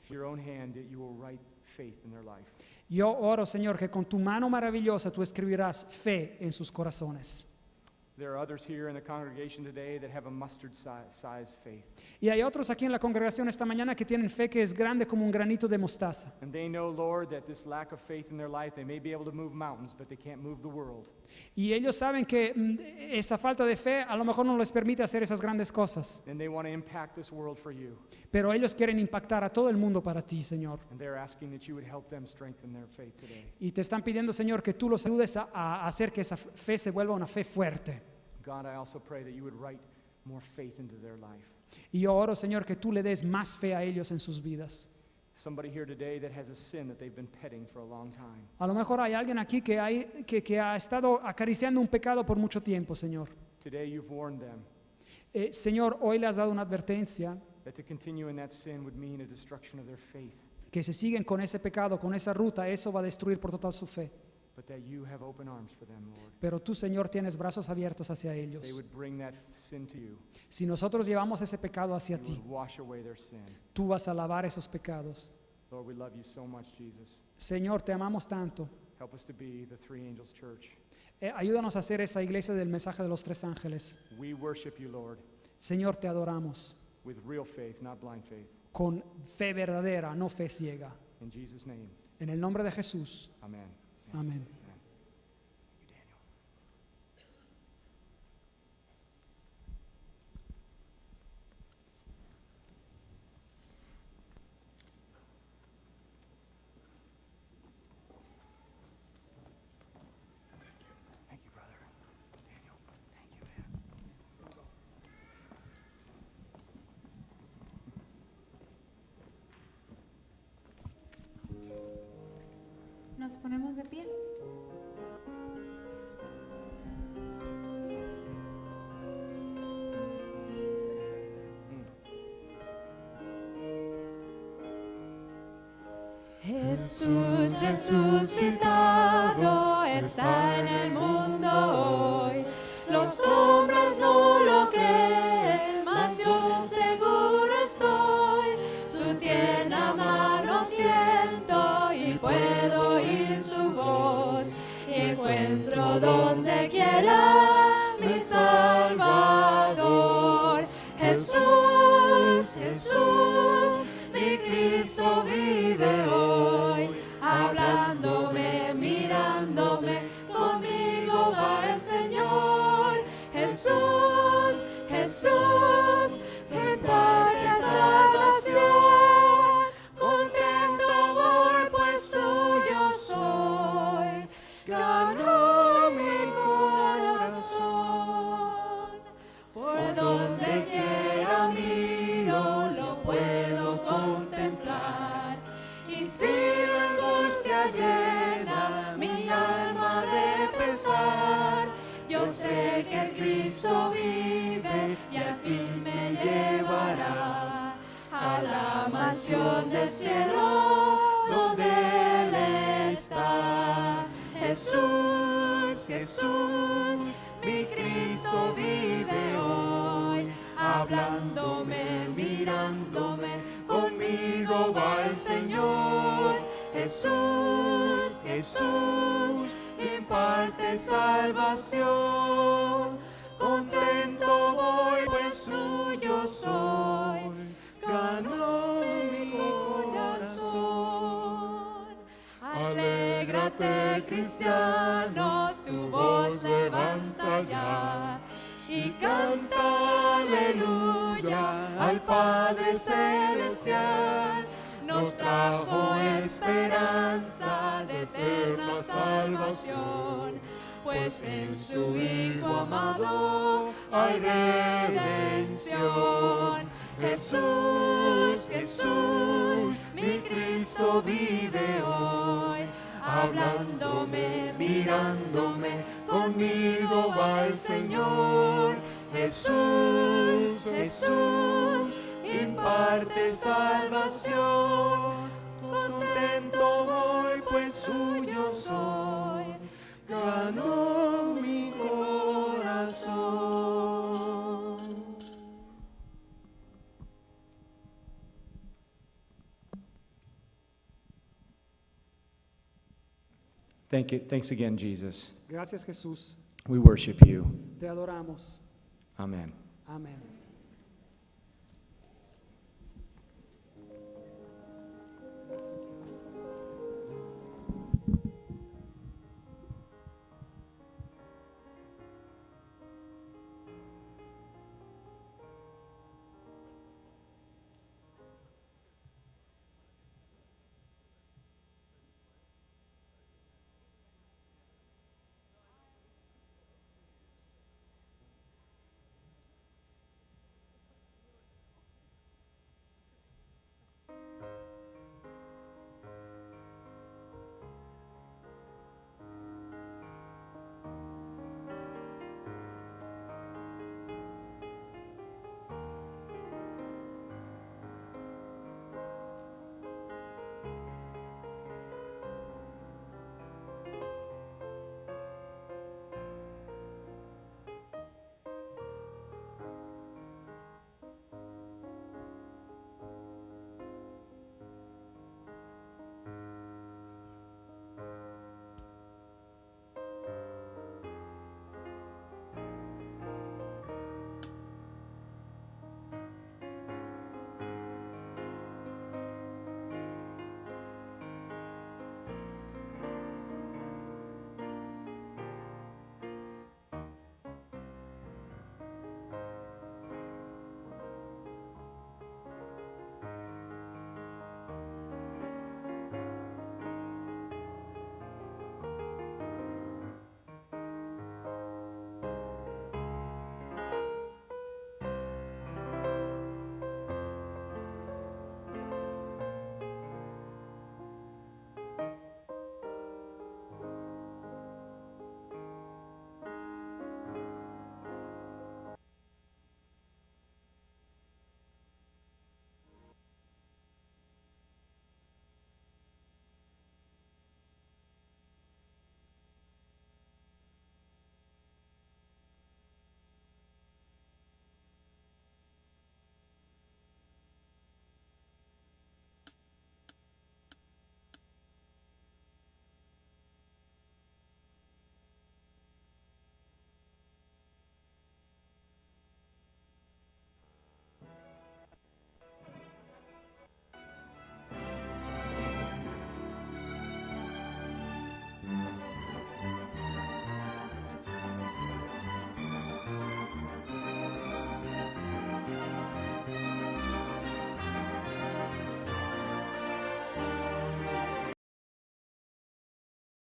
your own hand, that you will write faith in their life. Yo oro, Señor, que con tu mano maravillosa tú escribirás fe en sus corazones. There are others here in the congregation today that have a mustard size faith. Y hay otros aquí en la congregación esta mañana que tienen fe que es grande como un granito de mostaza. And they know, Lord, that this lack of faith in their life, they may be able to move mountains, but they can't move the world. Y ellos saben que esa falta de fe a lo mejor no les permite hacer esas grandes cosas. And they want to impact this world for you. Pero ellos quieren impactar a todo el mundo para ti, Señor. And they're asking that you would help them strengthen their faith today. Y te están pidiendo, Señor, que tú los ayudes a hacer que esa fe se vuelva una fe fuerte. God, I also pray that you would write more faith into their life. Y yo oro, Señor, que tú le des más fe a ellos en sus vidas. Somebody here today that has a sin that they've been petting for a long time. A lo mejor hay alguien aquí que ha estado acariciando un pecado por mucho tiempo, Señor. Today you've warned them Señor, hoy le has dado una advertencia that to continue in that sin would mean a destruction of their faith. que si siguen con ese pecado, con esa ruta, eso va a destruir por total su fe. but that you have open arms for them, Lord. Pero tú, Señor, tienes brazos abiertos hacia They ellos. would bring that sin to you. Si nosotros llevamos ese pecado hacia You ti, would wash away their sin. tú vas a lavar esos pecados. Lord, we love you so much, Jesus. Señor, te amamos tanto. Help us to be the Three Angels Church. Ayúdanos a hacer esa iglesia del mensaje de los tres ángeles. We worship you, Lord, Señor, te adoramos with real faith, not blind faith. con fe verdadera, no fe ciega. In Jesus' name, En el nombre de Jesús. amen. Amén. You, Daniel. Thank you, brother. Daniel, thank you, man. Nos ponemos de pie. Jesús resucitado está en el mundo hoy. Los hombres no lo creen, mas yo seguro estoy. Su tierna mano siento y puedo oír su voz. Y encuentro donde quiera mi Salvador. Jesús, Jesús, mi Cristo vive hoy, hablándome, mirándome, conmigo va el Señor. Jesús, Jesús, me imparte salvación, contento voy pues suyo soy, ganó mi corazón, por donde quiera mío lo puedo contemplar. Y si la angustia llena mi alma de pesar, yo sé que el Cristo vive y al fin me llevará a la mansión del cielo donde Él está. Jesús, Jesús, mi Cristo vive hoy, hablándome, mirándome, conmigo va el Señor. Jesús, Jesús, imparte salvación, contento voy pues suyo soy, ganó mi corazón. Alégrate, cristiano, tu voz levanta ya y canta aleluya al Padre Celestial. Nos trajo esperanza de eterna salvación, pues en su Hijo amado hay redención. Jesús, Jesús, mi Cristo vive hoy, hablándome, mirándome, conmigo va el Señor. Jesús, Jesús, imparte salvación, contento voy pues suyo soy, ganó mi corazón. Thanks again, Jesus. Gracias, Jesús. We worship you. Te adoramos. Amen. Amén.